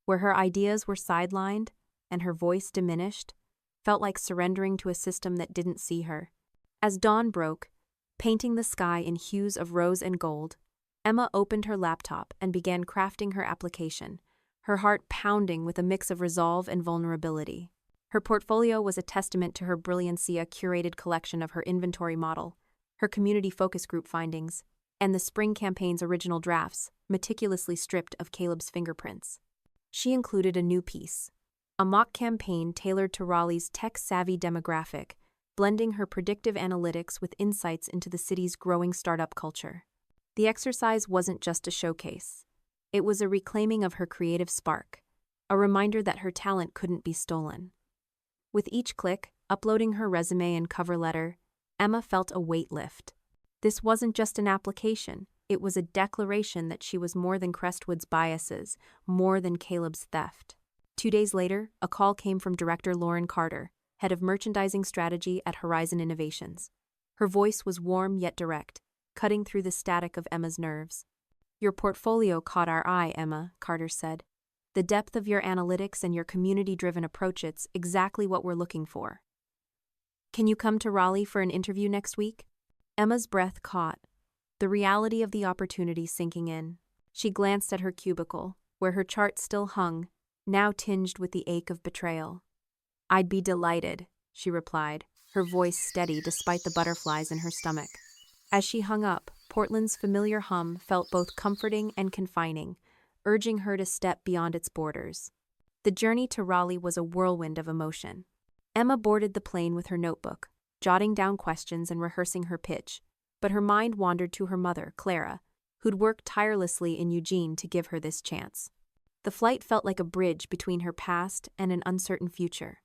where her ideas were sidelined and her voice diminished, felt like surrendering to a system that didn't see her. As dawn broke, painting the sky in hues of rose and gold, Emma opened her laptop and began crafting her application, her heart pounding with a mix of resolve and vulnerability. Her portfolio was a testament to her brilliancy, a curated collection of her inventory model, her community focus group findings, and the spring campaign's original drafts, meticulously stripped of Caleb's fingerprints. She included a new piece, a mock campaign tailored to Raleigh's tech-savvy demographic, blending her predictive analytics with insights into the city's growing startup culture. The exercise wasn't just a showcase. It was a reclaiming of her creative spark, a reminder that her talent couldn't be stolen. With each click, uploading her resume and cover letter, Emma felt a weight lift. This wasn't just an application. It was a declaration that she was more than Crestwood's biases, more than Caleb's theft. 2 days later, a call came from Director Lauren Carter, head of merchandising strategy at Horizon Innovations. Her voice was warm yet direct, cutting through the static of Emma's nerves. "Your portfolio caught our eye, Emma," Carter said. "The depth of your analytics and your community-driven approach, it's exactly what we're looking for. Can you come to Raleigh for an interview next week?" Emma's breath caught, the reality of the opportunity sinking in. She glanced at her cubicle, where her chart still hung, now tinged with the ache of betrayal. "I'd be delighted," she replied, her voice steady despite the butterflies in her stomach. As she hung up, Portland's familiar hum felt both comforting and confining, urging her to step beyond its borders. The journey to Raleigh was a whirlwind of emotion. Emma boarded the plane with her notebook, jotting down questions and rehearsing her pitch, but her mind wandered to her mother, Clara, who'd worked tirelessly in Eugene to give her this chance. The flight felt like a bridge between her past and an uncertain future.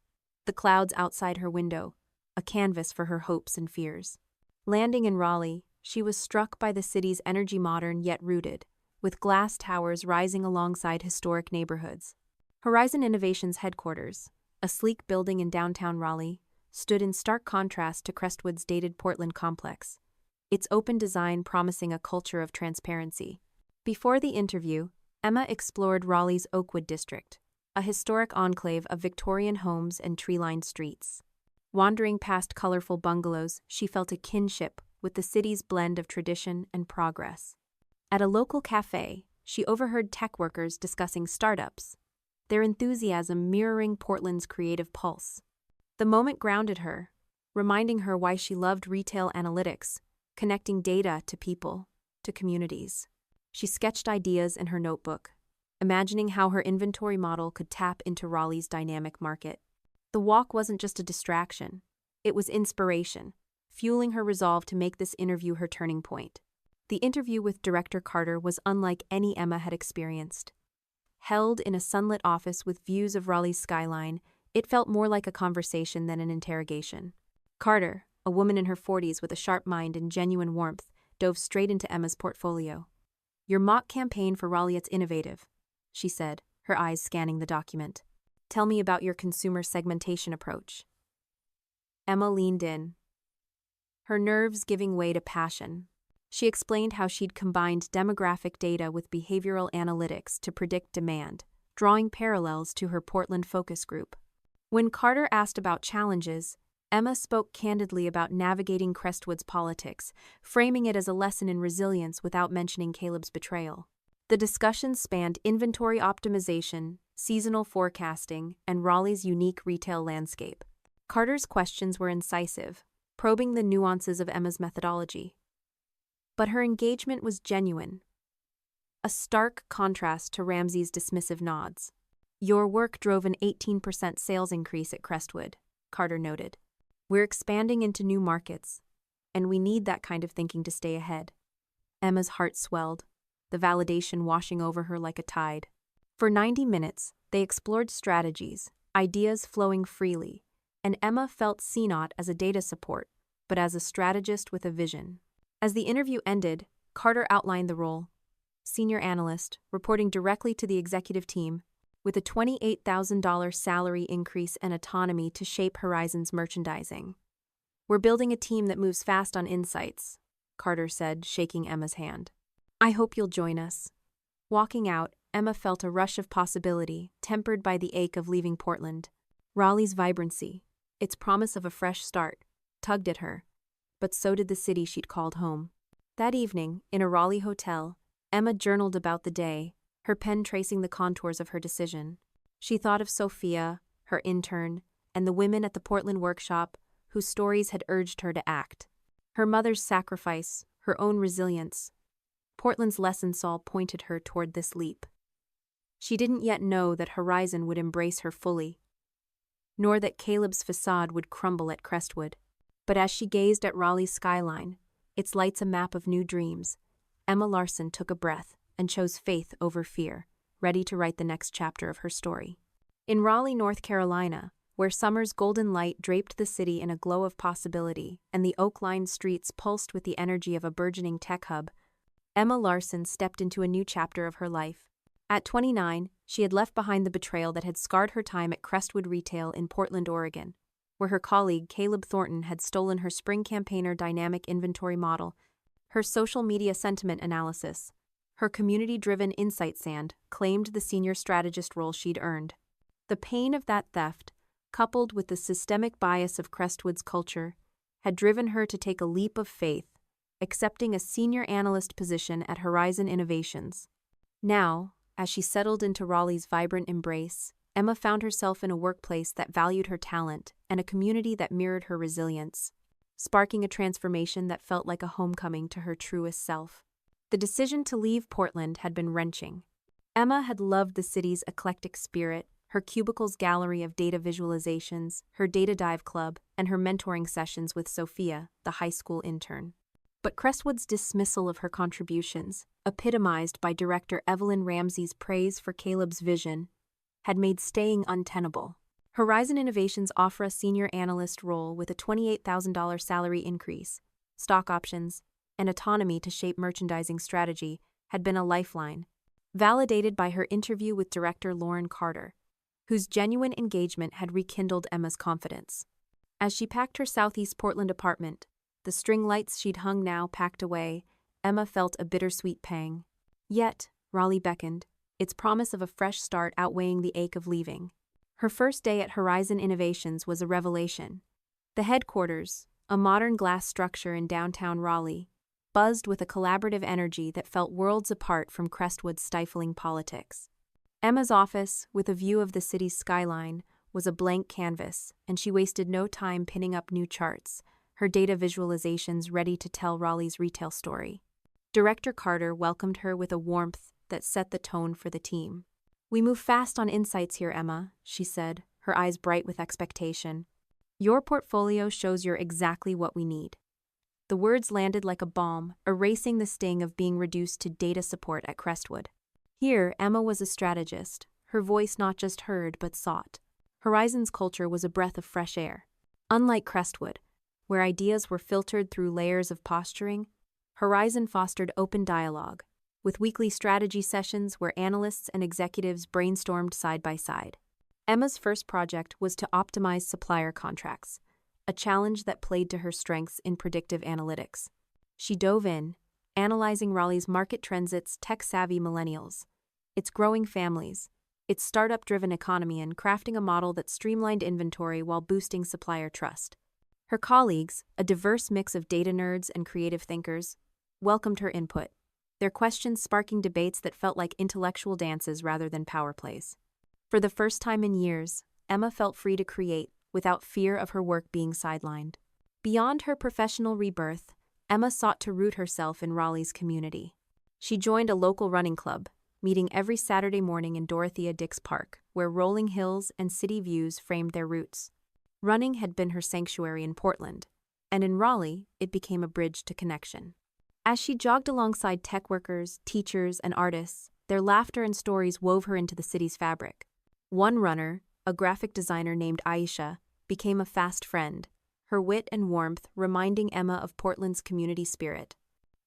The clouds outside her window, a canvas for her hopes and fears. Landing in Raleigh, she was struck by the city's energy, modern yet rooted, with glass towers rising alongside historic neighborhoods. Horizon Innovations headquarters, a sleek building in downtown Raleigh, stood in stark contrast to Crestwood's dated Portland complex, its open design promising a culture of transparency. Before the interview, Emma explored Raleigh's Oakwood district, a historic enclave of Victorian homes and tree-lined streets. Wandering past colorful bungalows, she felt a kinship with the city's blend of tradition and progress. At a local cafe, she overheard tech workers discussing startups, their enthusiasm mirroring Portland's creative pulse. The moment grounded her, reminding her why she loved retail analytics, connecting data to people, to communities. She sketched ideas in her notebook, imagining how her inventory model could tap into Raleigh's dynamic market. The walk wasn't just a distraction, it was inspiration, fueling her resolve to make this interview her turning point. The interview with Director Carter was unlike any Emma had experienced. Held in a sunlit office with views of Raleigh's skyline, it felt more like a conversation than an interrogation. Carter, a woman in her 40s with a sharp mind and genuine warmth, dove straight into Emma's portfolio. "Your mock campaign for Raleigh, it's innovative," she said, her eyes scanning the document. "Tell me about your consumer segmentation approach." Emma leaned in, her nerves giving way to passion. She explained how she'd combined demographic data with behavioral analytics to predict demand, drawing parallels to her Portland focus group. When Carter asked about challenges, Emma spoke candidly about navigating Crestwood's politics, framing it as a lesson in resilience without mentioning Caleb's betrayal. The discussion spanned inventory optimization, seasonal forecasting, and Raleigh's unique retail landscape. Carter's questions were incisive, probing the nuances of Emma's methodology. But her engagement was genuine, a stark contrast to Ramsey's dismissive nods. "Your work drove an 18% sales increase at Crestwood," Carter noted. "We're expanding into new markets, and we need that kind of thinking to stay ahead." Emma's heart swelled, the validation washing over her like a tide. For 90 minutes, they explored strategies, ideas flowing freely, and Emma felt seen not as a data support, but as a strategist with a vision. As the interview ended, Carter outlined the role: senior analyst, reporting directly to the executive team, with a $28,000 salary increase and autonomy to shape Horizon's merchandising. "We're building a team that moves fast on insights," Carter said, shaking Emma's hand. "I hope you'll join us." Walking out, Emma felt a rush of possibility, tempered by the ache of leaving Portland. Raleigh's vibrancy, its promise of a fresh start, tugged at her, but so did the city she'd called home. That evening, in a Raleigh hotel, Emma journaled about the day, her pen tracing the contours of her decision. She thought of Sophia, her intern, and the women at the Portland workshop whose stories had urged her to act. Her mother's sacrifice, her own resilience. Portland's lessons all pointed her toward this leap. She didn't yet know that Horizon would embrace her fully, nor that Caleb's facade would crumble at Crestwood. But as she gazed at Raleigh's skyline, its lights a map of new dreams, Emma Larson took a breath and chose faith over fear, ready to write the next chapter of her story. In Raleigh, North Carolina, where summer's golden light draped the city in a glow of possibility and the oak-lined streets pulsed with the energy of a burgeoning tech hub, Emma Larson stepped into a new chapter of her life. At 29, she had left behind the betrayal that had scarred her time at Crestwood Retail in Portland, Oregon, where her colleague Caleb Thornton had stolen her spring campaigner dynamic inventory model, her social media sentiment analysis, her community-driven insight sand claimed the senior strategist role she'd earned. The pain of that theft, coupled with the systemic bias of Crestwood's culture, had driven her to take a leap of faith, accepting a senior analyst position at Horizon Innovations. Now, as she settled into Raleigh's vibrant embrace, Emma found herself in a workplace that valued her talent and a community that mirrored her resilience, sparking a transformation that felt like a homecoming to her truest self. The decision to leave Portland had been wrenching. Emma had loved the city's eclectic spirit, her cubicle's gallery of data visualizations, her data dive club, and her mentoring sessions with Sophia, the high school intern. But Crestwood's dismissal of her contributions, epitomized by director Evelyn Ramsey's praise for Caleb's vision, had made staying untenable. Horizon Innovations offer a senior analyst role with a $28,000 salary increase, stock options, and autonomy to shape merchandising strategy had been a lifeline, validated by her interview with director Lauren Carter, whose genuine engagement had rekindled Emma's confidence. As she packed her Southeast Portland apartment, the string lights she'd hung now packed away, Emma felt a bittersweet pang. Yet, Raleigh beckoned, its promise of a fresh start outweighing the ache of leaving. Her first day at Horizon Innovations was a revelation. The headquarters, a modern glass structure in downtown Raleigh, buzzed with a collaborative energy that felt worlds apart from Crestwood's stifling politics. Emma's office, with a view of the city's skyline, was a blank canvas, and she wasted no time pinning up new charts, her data visualizations ready to tell Raleigh's retail story. Director Carter welcomed her with a warmth that set the tone for the team. "We move fast on insights here, Emma," she said, her eyes bright with expectation. "Your portfolio shows you're exactly what we need." The words landed like a balm, erasing the sting of being reduced to data support at Crestwood. Here, Emma was a strategist, her voice not just heard but sought. Horizon's culture was a breath of fresh air. Unlike Crestwood, where ideas were filtered through layers of posturing, Horizon fostered open dialogue, with weekly strategy sessions where analysts and executives brainstormed side by side. Emma's first project was to optimize supplier contracts, a challenge that played to her strengths in predictive analytics. She dove in, analyzing Raleigh's market trends, its tech-savvy millennials, its growing families, its startup-driven economy, and crafting a model that streamlined inventory while boosting supplier trust. Her colleagues, a diverse mix of data nerds and creative thinkers, welcomed her input, their questions sparking debates that felt like intellectual dances rather than power plays. For the first time in years, Emma felt free to create without fear of her work being sidelined. Beyond her professional rebirth, Emma sought to root herself in Raleigh's community. She joined a local running club, meeting every Saturday morning in Dorothea Dix Park, where rolling hills and city views framed their roots. Running had been her sanctuary in Portland, and in Raleigh, it became a bridge to connection. As she jogged alongside tech workers, teachers, and artists, their laughter and stories wove her into the city's fabric. One runner, a graphic designer named Aisha, became a fast friend, her wit and warmth reminding Emma of Portland's community spirit.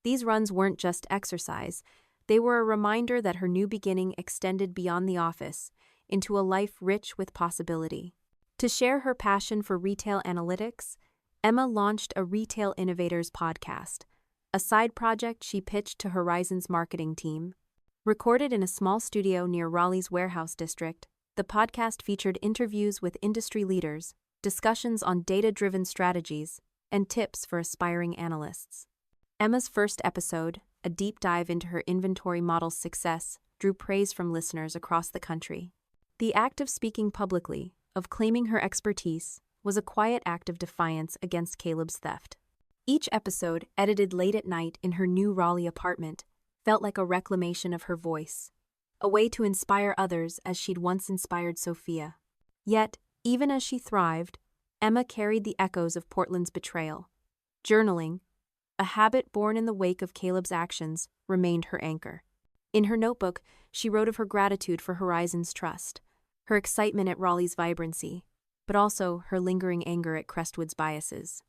These runs weren't just exercise, they were a reminder that her new beginning extended beyond the office, into a life rich with possibility. To share her passion for retail analytics, Emma launched a Retail Innovators podcast, a side project she pitched to Horizon's marketing team. Recorded in a small studio near Raleigh's warehouse district, the podcast featured interviews with industry leaders, discussions on data-driven strategies, and tips for aspiring analysts. Emma's first episode, a deep dive into her inventory model's success, drew praise from listeners across the country. The act of speaking publicly, of claiming her expertise, was a quiet act of defiance against Caleb's theft. Each episode, edited late at night in her new Raleigh apartment, felt like a reclamation of her voice, a way to inspire others as she'd once inspired Sophia. Yet, even as she thrived, Emma carried the echoes of Portland's betrayal. Journaling, a habit born in the wake of Caleb's actions, remained her anchor. In her notebook, she wrote of her gratitude for Horizon's trust, her excitement at Raleigh's vibrancy, but also her lingering anger at Crestwood's biases.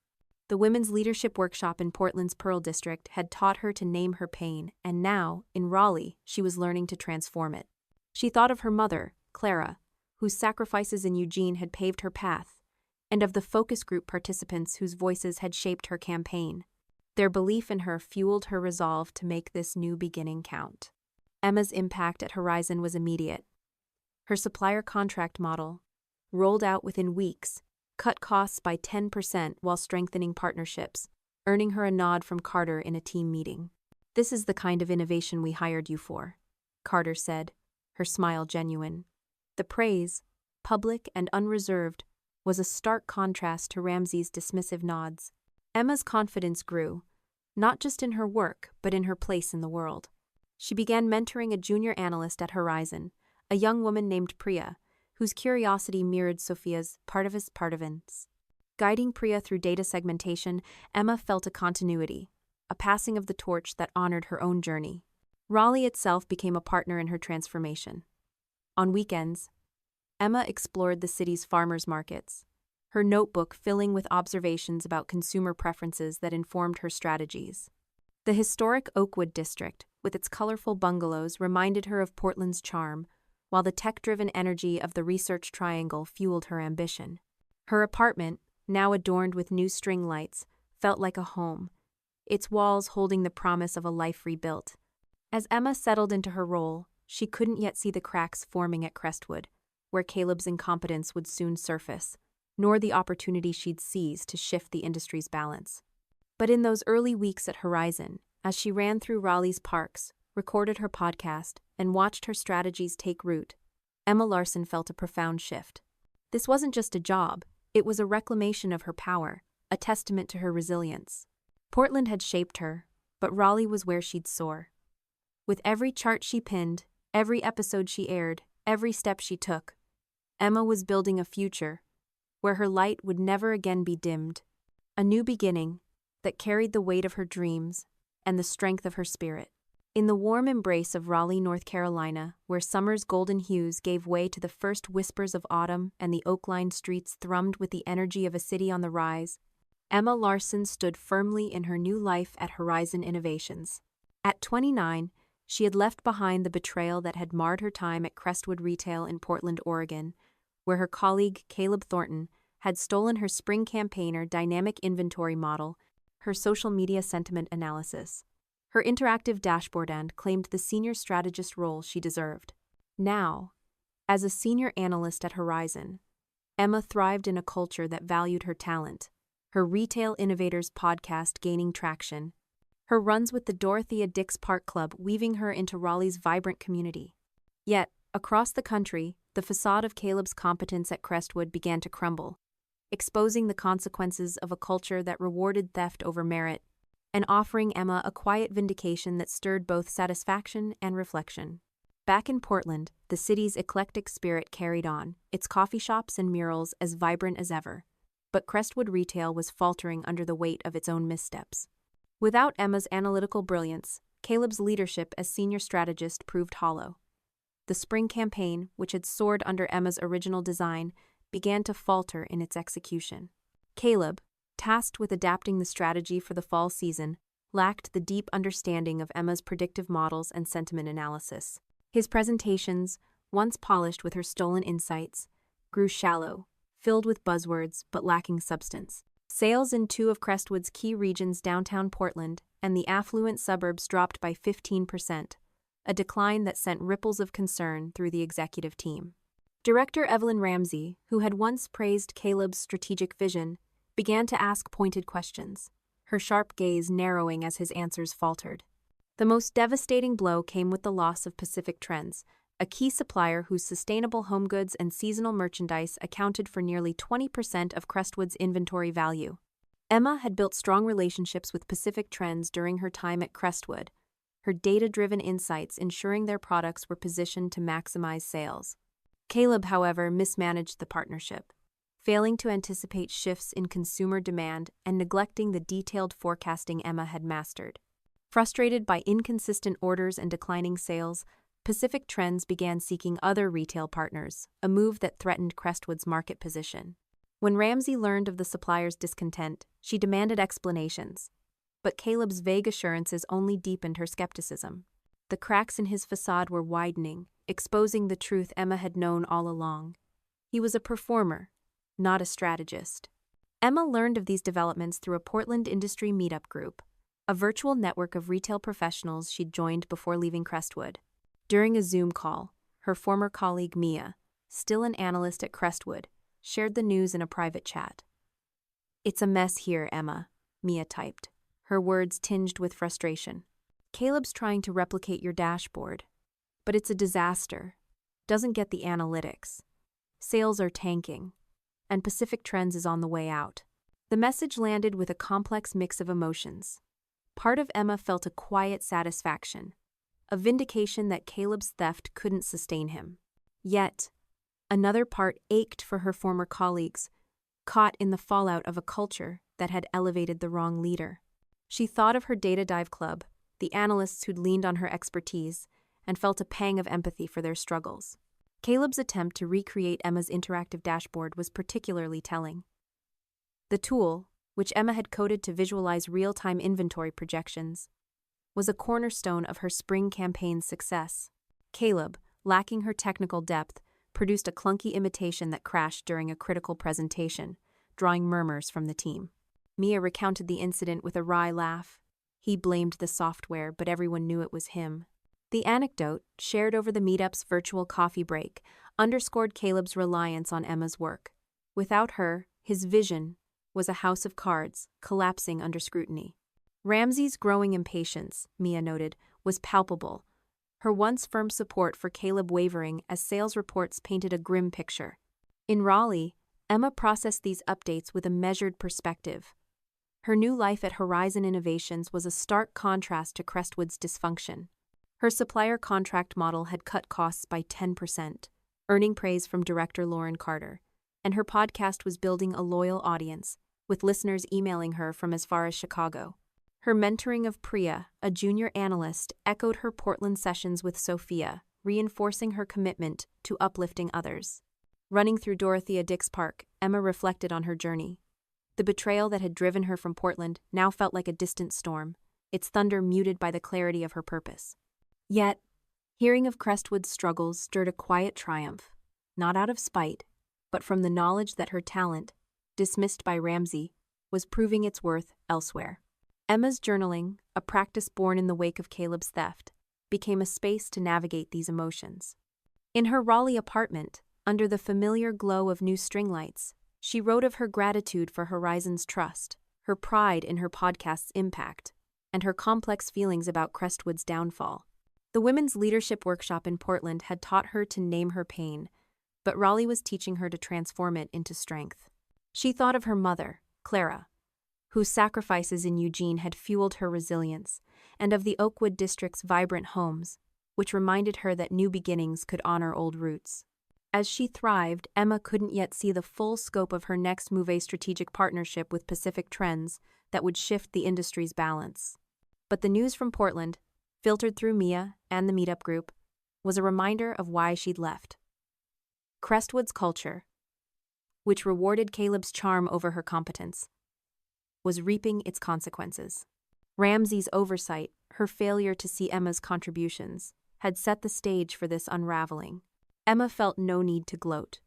The women's leadership workshop in Portland's Pearl District had taught her to name her pain, and now, in Raleigh, she was learning to transform it. She thought of her mother, Clara, whose sacrifices in Eugene had paved her path, and of the focus group participants whose voices had shaped her campaign. Their belief in her fueled her resolve to make this new beginning count. Emma's impact at Horizon was immediate. Her supplier contract model, rolled out within weeks, cut costs by 10% while strengthening partnerships, earning her a nod from Carter in a team meeting. "This is the kind of innovation we hired you for," Carter said, her smile genuine. The praise, public and unreserved, was a stark contrast to Ramsey's dismissive nods. Emma's confidence grew, not just in her work, but in her place in the world. She began mentoring a junior analyst at Horizon, a young woman named Priya, whose curiosity mirrored Sophia's partivance. Guiding Priya through data segmentation, Emma felt a continuity, a passing of the torch that honored her own journey. Raleigh itself became a partner in her transformation. On weekends, Emma explored the city's farmers' markets, her notebook filling with observations about consumer preferences that informed her strategies. The historic Oakwood district, with its colorful bungalows, reminded her of Portland's charm, while the tech-driven energy of the Research Triangle fueled her ambition. Her apartment, now adorned with new string lights, felt like a home, its walls holding the promise of a life rebuilt. As Emma settled into her role, she couldn't yet see the cracks forming at Crestwood, where Caleb's incompetence would soon surface, nor the opportunity she'd seize to shift the industry's balance. But in those early weeks at Horizon, as she ran through Raleigh's parks, recorded her podcast, and watched her strategies take root, Emma Larson felt a profound shift. This wasn't just a job, it was a reclamation of her power, a testament to her resilience. Portland had shaped her, but Raleigh was where she'd soar. With every chart she pinned, every episode she aired, every step she took, Emma was building a future where her light would never again be dimmed, a new beginning that carried the weight of her dreams and the strength of her spirit. In the warm embrace of Raleigh, North Carolina, where summer's golden hues gave way to the first whispers of autumn and the oak-lined streets thrummed with the energy of a city on the rise, Emma Larson stood firmly in her new life at Horizon Innovations. At 29, she had left behind the betrayal that had marred her time at Crestwood Retail in Portland, Oregon, where her colleague Caleb Thornton had stolen her spring campaigner dynamic inventory model, her social media sentiment analysis. Her interactive dashboard and claimed the senior strategist role she deserved. Now, as a senior analyst at Horizon, Emma thrived in a culture that valued her talent, her Retail Innovators podcast gaining traction, her runs with the Dorothea Dix Park Club weaving her into Raleigh's vibrant community. Yet, across the country, the facade of Caleb's competence at Crestwood began to crumble, exposing the consequences of a culture that rewarded theft over merit, and offering Emma a quiet vindication that stirred both satisfaction and reflection. Back in Portland, the city's eclectic spirit carried on, its coffee shops and murals as vibrant as ever. But Crestwood Retail was faltering under the weight of its own missteps. Without Emma's analytical brilliance, Caleb's leadership as senior strategist proved hollow. The spring campaign, which had soared under Emma's original design, began to falter in its execution. Caleb, tasked with adapting the strategy for the fall season, lacked the deep understanding of Emma's predictive models and sentiment analysis. His presentations, once polished with her stolen insights, grew shallow, filled with buzzwords but lacking substance. Sales in two of Crestwood's key regions, downtown Portland and the affluent suburbs, dropped by 15%, a decline that sent ripples of concern through the executive team. Director Evelyn Ramsey, who had once praised Caleb's strategic vision, began to ask pointed questions, her sharp gaze narrowing as his answers faltered. The most devastating blow came with the loss of Pacific Trends, a key supplier whose sustainable home goods and seasonal merchandise accounted for nearly 20% of Crestwood's inventory value. Emma had built strong relationships with Pacific Trends during her time at Crestwood, her data-driven insights ensuring their products were positioned to maximize sales. Caleb, however, mismanaged the partnership, failing to anticipate shifts in consumer demand and neglecting the detailed forecasting Emma had mastered. Frustrated by inconsistent orders and declining sales, Pacific Trends began seeking other retail partners, a move that threatened Crestwood's market position. When Ramsey learned of the supplier's discontent, she demanded explanations. But Caleb's vague assurances only deepened her skepticism. The cracks in his facade were widening, exposing the truth Emma had known all along. He was a performer, not a strategist. Emma learned of these developments through a Portland industry meetup group, a virtual network of retail professionals she'd joined before leaving Crestwood. During a Zoom call, her former colleague Mia, still an analyst at Crestwood, shared the news in a private chat. "It's a mess here, Emma," Mia typed, her words tinged with frustration. "Caleb's trying to replicate your dashboard, but it's a disaster. Doesn't get the analytics. Sales are tanking, and Pacific Trends is on the way out." The message landed with a complex mix of emotions. Part of Emma felt a quiet satisfaction, a vindication that Caleb's theft couldn't sustain him. Yet, another part ached for her former colleagues, caught in the fallout of a culture that had elevated the wrong leader. She thought of her data dive club, the analysts who'd leaned on her expertise, and felt a pang of empathy for their struggles. Caleb's attempt to recreate Emma's interactive dashboard was particularly telling. The tool, which Emma had coded to visualize real-time inventory projections, was a cornerstone of her spring campaign's success. Caleb, lacking her technical depth, produced a clunky imitation that crashed during a critical presentation, drawing murmurs from the team. Mia recounted the incident with a wry laugh. He blamed the software, but everyone knew it was him. The anecdote, shared over the meetup's virtual coffee break, underscored Caleb's reliance on Emma's work. Without her, his vision was a house of cards, collapsing under scrutiny. Ramsey's growing impatience, Mia noted, was palpable, her once firm support for Caleb wavering as sales reports painted a grim picture. In Raleigh, Emma processed these updates with a measured perspective. Her new life at Horizon Innovations was a stark contrast to Crestwood's dysfunction. Her supplier contract model had cut costs by 10%, earning praise from director Lauren Carter, and her podcast was building a loyal audience, with listeners emailing her from as far as Chicago. Her mentoring of Priya, a junior analyst, echoed her Portland sessions with Sophia, reinforcing her commitment to uplifting others. Running through Dorothea Dix Park, Emma reflected on her journey. The betrayal that had driven her from Portland now felt like a distant storm, its thunder muted by the clarity of her purpose. Yet, hearing of Crestwood's struggles stirred a quiet triumph, not out of spite, but from the knowledge that her talent, dismissed by Ramsey, was proving its worth elsewhere. Emma's journaling, a practice born in the wake of Caleb's theft, became a space to navigate these emotions. In her Raleigh apartment, under the familiar glow of new string lights, she wrote of her gratitude for Horizon's trust, her pride in her podcast's impact, and her complex feelings about Crestwood's downfall. The Women's Leadership Workshop in Portland had taught her to name her pain, but Raleigh was teaching her to transform it into strength. She thought of her mother, Clara, whose sacrifices in Eugene had fueled her resilience, and of the Oakwood District's vibrant homes, which reminded her that new beginnings could honor old roots. As she thrived, Emma couldn't yet see the full scope of her next move, a strategic partnership with Pacific Trends that would shift the industry's balance. But the news from Portland, filtered through Mia and the meetup group, was a reminder of why she'd left. Crestwood's culture, which rewarded Caleb's charm over her competence, was reaping its consequences. Ramsey's oversight, her failure to see Emma's contributions, had set the stage for this unraveling. Emma felt no need to gloat.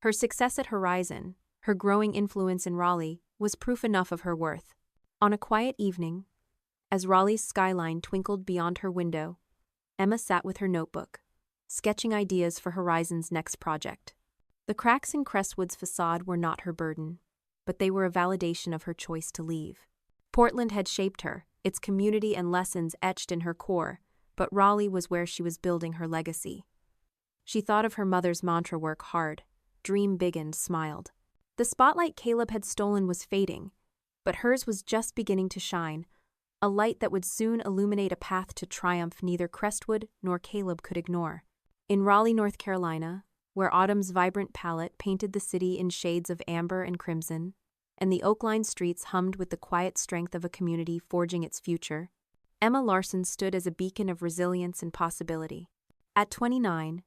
Her success at Horizon, her growing influence in Raleigh, was proof enough of her worth. On a quiet evening, as Raleigh's skyline twinkled beyond her window, Emma sat with her notebook, sketching ideas for Horizon's next project. The cracks in Crestwood's facade were not her burden, but they were a validation of her choice to leave. Portland had shaped her, its community and lessons etched in her core, but Raleigh was where she was building her legacy. She thought of her mother's mantra: work hard, dream big, and smiled. The spotlight Caleb had stolen was fading, but hers was just beginning to shine, a light that would soon illuminate a path to triumph neither Crestwood nor Caleb could ignore. In Raleigh, North Carolina, where autumn's vibrant palette painted the city in shades of amber and crimson, and the oak-lined streets hummed with the quiet strength of a community forging its future, Emma Larson stood as a beacon of resilience and possibility. At 29,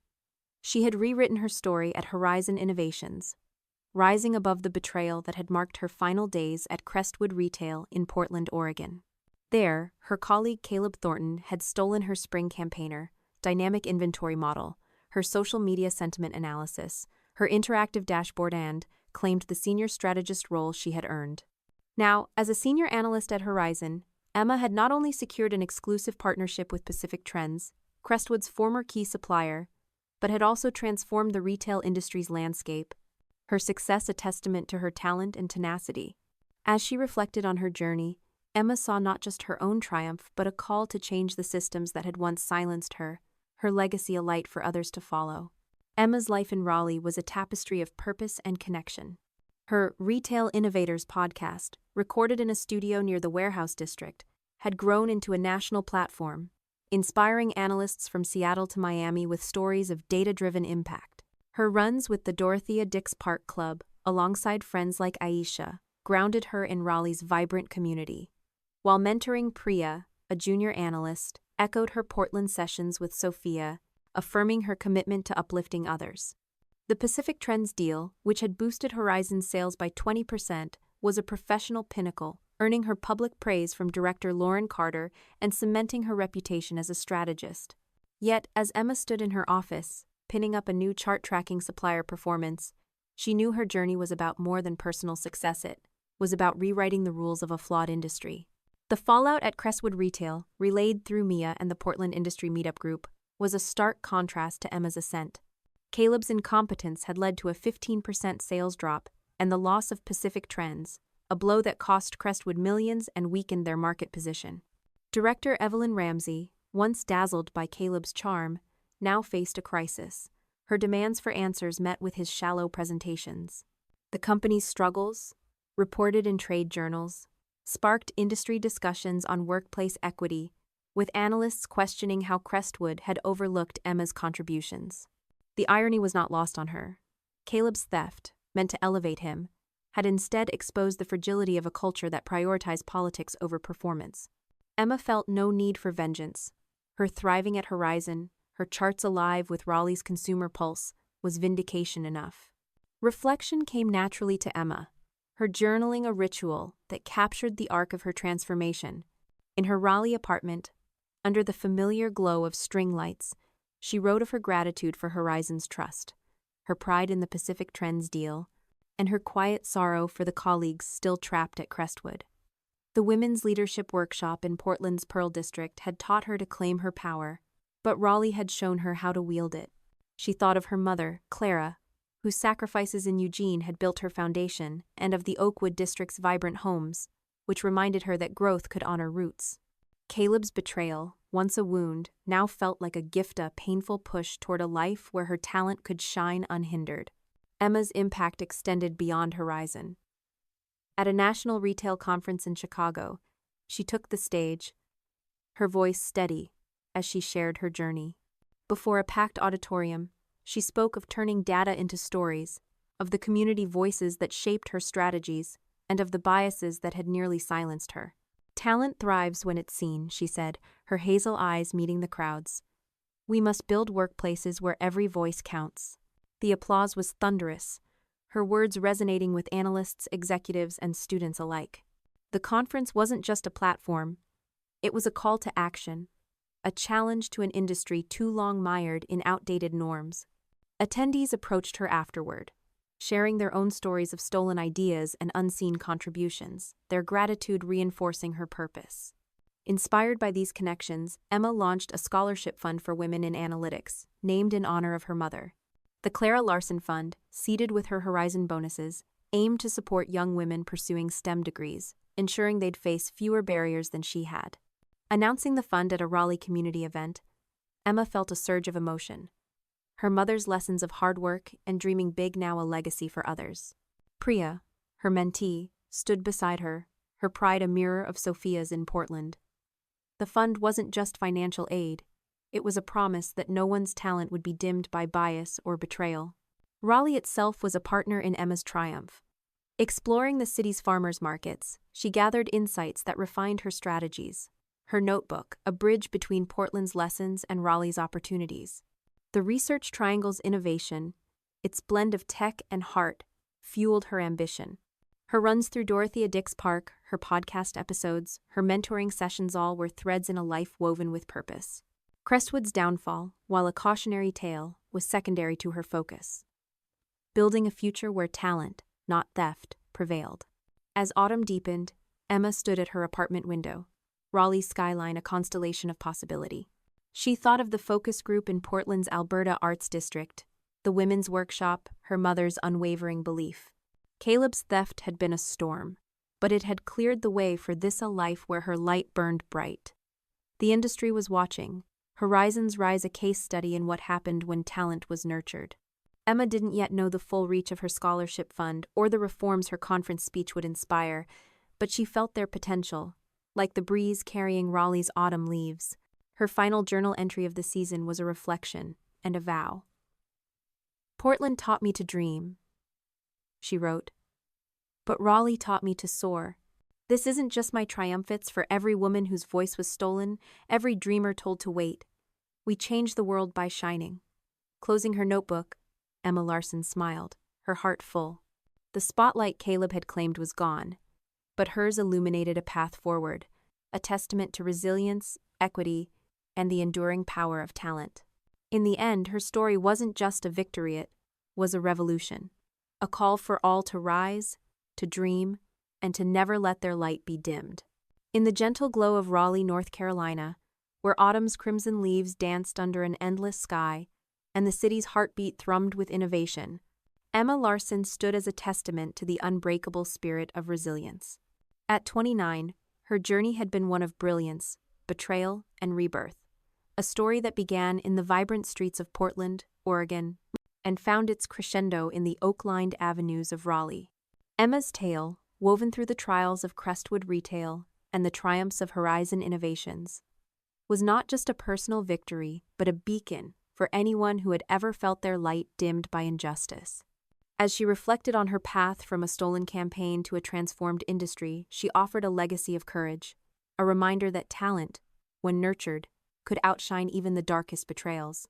she had rewritten her story at Horizon Innovations, rising above the betrayal that had marked her final days at Crestwood Retail in Portland, Oregon. There, her colleague Caleb Thornton had stolen her spring campaigner, dynamic inventory model, her social media sentiment analysis, her interactive dashboard and claimed the senior strategist role she had earned. Now, as a senior analyst at Horizon, Emma had not only secured an exclusive partnership with Pacific Trends, Crestwood's former key supplier, but had also transformed the retail industry's landscape, her success a testament to her talent and tenacity. As she reflected on her journey, Emma saw not just her own triumph but a call to change the systems that had once silenced her, her legacy a light for others to follow. Emma's life in Raleigh was a tapestry of purpose and connection. Her Retail Innovators podcast, recorded in a studio near the Warehouse District, had grown into a national platform, inspiring analysts from Seattle to Miami with stories of data-driven impact. Her runs with the Dorothea Dix Park Club, alongside friends like Aisha, grounded her in Raleigh's vibrant community, while mentoring Priya, a junior analyst, echoed her Portland sessions with Sophia, affirming her commitment to uplifting others. The Pacific Trends deal, which had boosted Horizon's sales by 20%, was a professional pinnacle, earning her public praise from director Lauren Carter and cementing her reputation as a strategist. Yet, as Emma stood in her office, pinning up a new chart tracking supplier performance, she knew her journey was about more than personal success. It was about rewriting the rules of a flawed industry. The fallout at Crestwood Retail, relayed through Mia and the Portland Industry Meetup Group, was a stark contrast to Emma's ascent. Caleb's incompetence had led to a 15% sales drop and the loss of Pacific Trends, a blow that cost Crestwood millions and weakened their market position. Director Evelyn Ramsey, once dazzled by Caleb's charm, now faced a crisis. Her demands for answers met with his shallow presentations. The company's struggles, reported in trade journals, sparked industry discussions on workplace equity, with analysts questioning how Crestwood had overlooked Emma's contributions. The irony was not lost on her. Caleb's theft, meant to elevate him, had instead exposed the fragility of a culture that prioritized politics over performance. Emma felt no need for vengeance. Her thriving at Horizon, her charts alive with Raleigh's consumer pulse, was vindication enough. Reflection came naturally to Emma, her journaling a ritual that captured the arc of her transformation. In her Raleigh apartment, under the familiar glow of string lights, she wrote of her gratitude for Horizon's trust, her pride in the Pacific Trends deal, and her quiet sorrow for the colleagues still trapped at Crestwood. The Women's Leadership Workshop in Portland's Pearl District had taught her to claim her power, but Raleigh had shown her how to wield it. She thought of her mother, Clara, whose sacrifices in Eugene had built her foundation, and of the Oakwood District's vibrant homes, which reminded her that growth could honor roots. Caleb's betrayal, once a wound, now felt like a gift, a painful push toward a life where her talent could shine unhindered. Emma's impact extended beyond Horizon. At a national retail conference in Chicago, she took the stage, her voice steady as she shared her journey. Before a packed auditorium, she spoke of turning data into stories, of the community voices that shaped her strategies, and of the biases that had nearly silenced her. "Talent thrives when it's seen," she said, her hazel eyes meeting the crowd's. "We must build workplaces where every voice counts." The applause was thunderous, her words resonating with analysts, executives, and students alike. The conference wasn't just a platform, it was a call to action, a challenge to an industry too long mired in outdated norms. Attendees approached her afterward, sharing their own stories of stolen ideas and unseen contributions, their gratitude reinforcing her purpose. Inspired by these connections, Emma launched a scholarship fund for women in analytics, named in honor of her mother. The Clara Larson Fund, seeded with her Horizon bonuses, aimed to support young women pursuing STEM degrees, ensuring they'd face fewer barriers than she had. Announcing the fund at a Raleigh community event, Emma felt a surge of emotion. Her mother's lessons of hard work and dreaming big now a legacy for others. Priya, her mentee, stood beside her, her pride a mirror of Sophia's in Portland. The fund wasn't just financial aid, it was a promise that no one's talent would be dimmed by bias or betrayal. Raleigh itself was a partner in Emma's triumph. Exploring the city's farmers markets, she gathered insights that refined her strategies. Her notebook, a bridge between Portland's lessons and Raleigh's opportunities. The Research Triangle's innovation, its blend of tech and heart, fueled her ambition. Her runs through Dorothea Dix Park, her podcast episodes, her mentoring sessions all were threads in a life woven with purpose. Crestwood's downfall, while a cautionary tale, was secondary to her focus. Building a future where talent, not theft, prevailed. As autumn deepened, Emma stood at her apartment window, Raleigh's skyline a constellation of possibility. She thought of the focus group in Portland's Alberta Arts District, the women's workshop, her mother's unwavering belief. Caleb's theft had been a storm, but it had cleared the way for this a life where her light burned bright. The industry was watching, Horizons Rise a case study in what happened when talent was nurtured. Emma didn't yet know the full reach of her scholarship fund or the reforms her conference speech would inspire, but she felt their potential, like the breeze carrying Raleigh's autumn leaves. Her final journal entry of the season was a reflection and a vow. "Portland taught me to dream," she wrote, "but Raleigh taught me to soar. This isn't just my triumphants for every woman whose voice was stolen, every dreamer told to wait. We change the world by shining." Closing her notebook, Emma Larson smiled, her heart full. The spotlight Caleb had claimed was gone, but hers illuminated a path forward, a testament to resilience, equity, and the enduring power of talent. In the end, her story wasn't just a victory, it was a revolution, a call for all to rise, to dream, and to never let their light be dimmed. In the gentle glow of Raleigh, North Carolina, where autumn's crimson leaves danced under an endless sky, and the city's heartbeat thrummed with innovation, Emma Larson stood as a testament to the unbreakable spirit of resilience. At 29, her journey had been one of brilliance, betrayal, and rebirth, a story that began in the vibrant streets of Portland, Oregon, and found its crescendo in the oak-lined avenues of Raleigh. Emma's tale, woven through the trials of Crestwood retail and the triumphs of Horizon Innovations, was not just a personal victory, but a beacon for anyone who had ever felt their light dimmed by injustice. As she reflected on her path from a stolen campaign to a transformed industry, she offered a legacy of courage, a reminder that talent, when nurtured, could outshine even the darkest betrayals.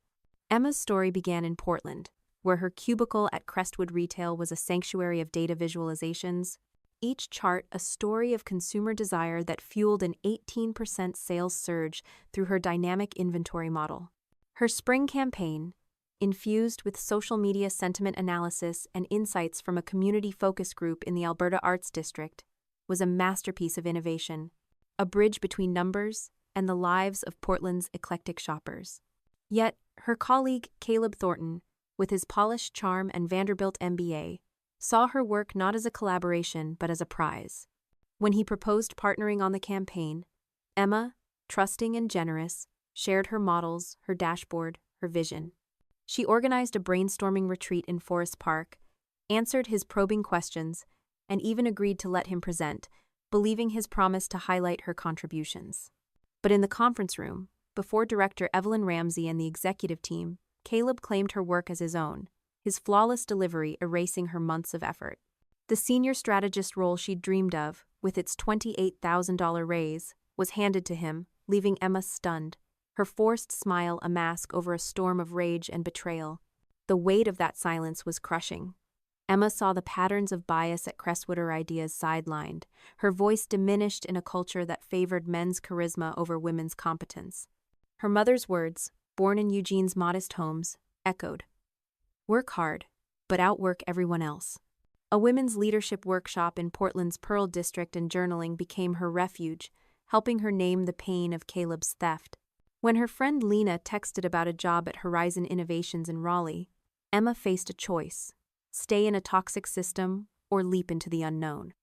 Emma's story began in Portland, where her cubicle at Crestwood Retail was a sanctuary of data visualizations, each chart a story of consumer desire that fueled an 18% sales surge through her dynamic inventory model. Her spring campaign, infused with social media sentiment analysis and insights from a community focus group in the Alberta Arts District, was a masterpiece of innovation, a bridge between numbers and the lives of Portland's eclectic shoppers. Yet, her colleague Caleb Thornton, with his polished charm and Vanderbilt MBA, saw her work not as a collaboration but as a prize. When he proposed partnering on the campaign, Emma, trusting and generous, shared her models, her dashboard, her vision. She organized a brainstorming retreat in Forest Park, answered his probing questions, and even agreed to let him present, believing his promise to highlight her contributions. But in the conference room, before Director Evelyn Ramsey and the executive team, Caleb claimed her work as his own, his flawless delivery erasing her months of effort. The senior strategist role she'd dreamed of, with its $28,000 raise, was handed to him, leaving Emma stunned, her forced smile a mask over a storm of rage and betrayal. The weight of that silence was crushing. Emma saw the patterns of bias at Crestwood ideas sidelined, her voice diminished in a culture that favored men's charisma over women's competence. Her mother's words, born in Eugene's modest homes, echoed. "Work hard, but outwork everyone else." A women's leadership workshop in Portland's Pearl District and journaling became her refuge, helping her name the pain of Caleb's theft. When her friend Lena texted about a job at Horizon Innovations in Raleigh, Emma faced a choice: stay in a toxic system or leap into the unknown.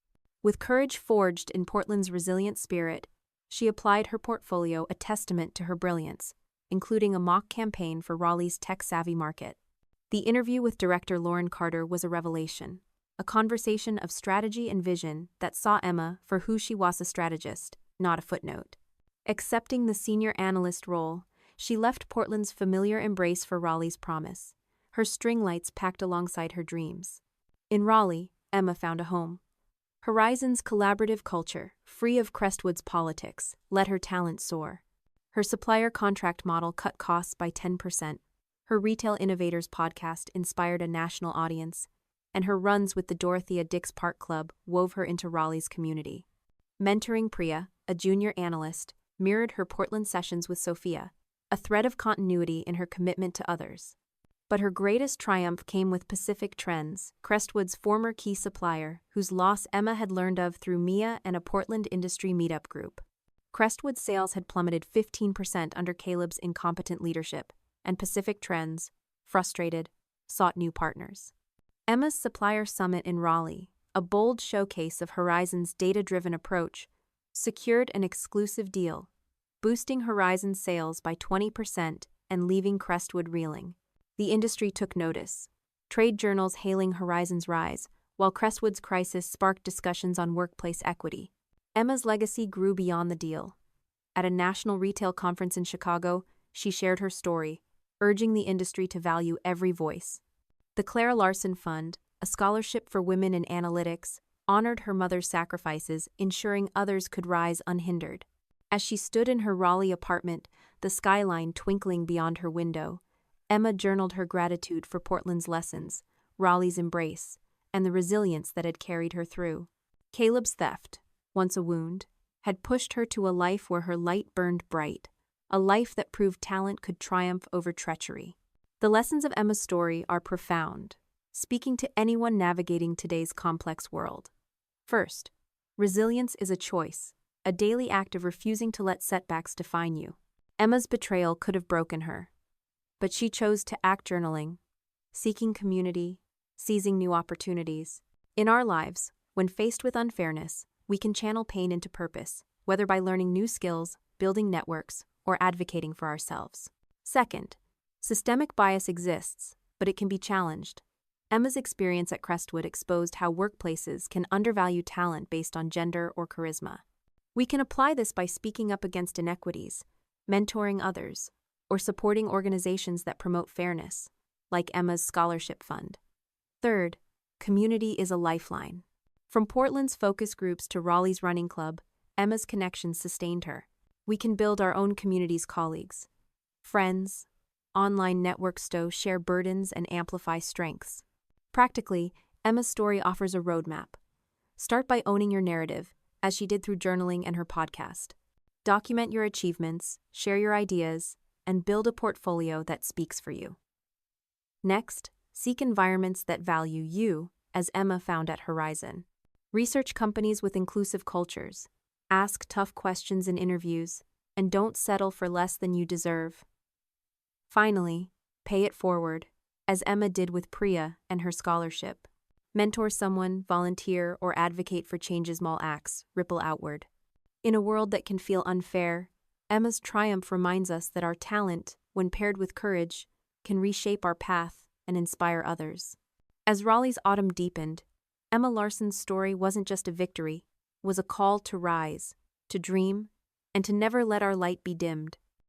With courage forged in Portland's resilient spirit, she applied her portfolio, a testament to her brilliance, including a mock campaign for Raleigh's tech-savvy market. The interview with director Lauren Carter was a revelation, a conversation of strategy and vision that saw Emma for who she was, a strategist, not a footnote. Accepting the senior analyst role, she left Portland's familiar embrace for Raleigh's promise, her string lights packed alongside her dreams. In Raleigh, Emma found a home. Horizon's collaborative culture, free of Crestwood's politics, let her talent soar. Her supplier contract model cut costs by 10%. Her Retail Innovators podcast inspired a national audience, and her runs with the Dorothea Dix Park Club wove her into Raleigh's community. Mentoring Priya, a junior analyst, mirrored her Portland sessions with Sophia, a thread of continuity in her commitment to others. But her greatest triumph came with Pacific Trends, Crestwood's former key supplier, whose loss Emma had learned of through Mia and a Portland industry meetup group. Crestwood's sales had plummeted 15% under Caleb's incompetent leadership, and Pacific Trends, frustrated, sought new partners. Emma's Supplier Summit in Raleigh, a bold showcase of Horizon's data-driven approach, secured an exclusive deal, boosting Horizon's sales by 20% and leaving Crestwood reeling. The industry took notice, trade journals hailing Horizon's rise, while Crestwood's crisis sparked discussions on workplace equity. Emma's legacy grew beyond the deal. At a national retail conference in Chicago, she shared her story, urging the industry to value every voice. The Clara Larson Fund, a scholarship for women in analytics, honored her mother's sacrifices, ensuring others could rise unhindered. As she stood in her Raleigh apartment, the skyline twinkling beyond her window, Emma journaled her gratitude for Portland's lessons, Raleigh's embrace, and the resilience that had carried her through. Caleb's theft, once a wound, had pushed her to a life where her light burned bright, a life that proved talent could triumph over treachery. The lessons of Emma's story are profound, speaking to anyone navigating today's complex world. First, resilience is a choice, a daily act of refusing to let setbacks define you. Emma's betrayal could have broken her, but she chose to act journaling, seeking community, seizing new opportunities. In our lives, when faced with unfairness, we can channel pain into purpose, whether by learning new skills, building networks, or advocating for ourselves. Second, systemic bias exists, but it can be challenged. Emma's experience at Crestwood exposed how workplaces can undervalue talent based on gender or charisma. We can apply this by speaking up against inequities, mentoring others, or supporting organizations that promote fairness, like Emma's Scholarship Fund. Third, community is a lifeline. From Portland's focus groups to Raleigh's running club, Emma's connections sustained her. We can build our own community's colleagues. Friends, online networks to share burdens and amplify strengths. Practically, Emma's story offers a roadmap. Start by owning your narrative, as she did through journaling and her podcast. Document your achievements, share your ideas, and build a portfolio that speaks for you. Next, seek environments that value you, as Emma found at Horizon. Research companies with inclusive cultures. Ask tough questions in interviews, and don't settle for less than you deserve. Finally, pay it forward, as Emma did with Priya and her scholarship. Mentor someone, volunteer, or advocate for change's small acts, ripple outward. In a world that can feel unfair, Emma's triumph reminds us that our talent, when paired with courage, can reshape our path and inspire others. As Raleigh's autumn deepened, Emma Larson's story wasn't just a victory, it was a call to rise, to dream, and to never let our light be dimmed.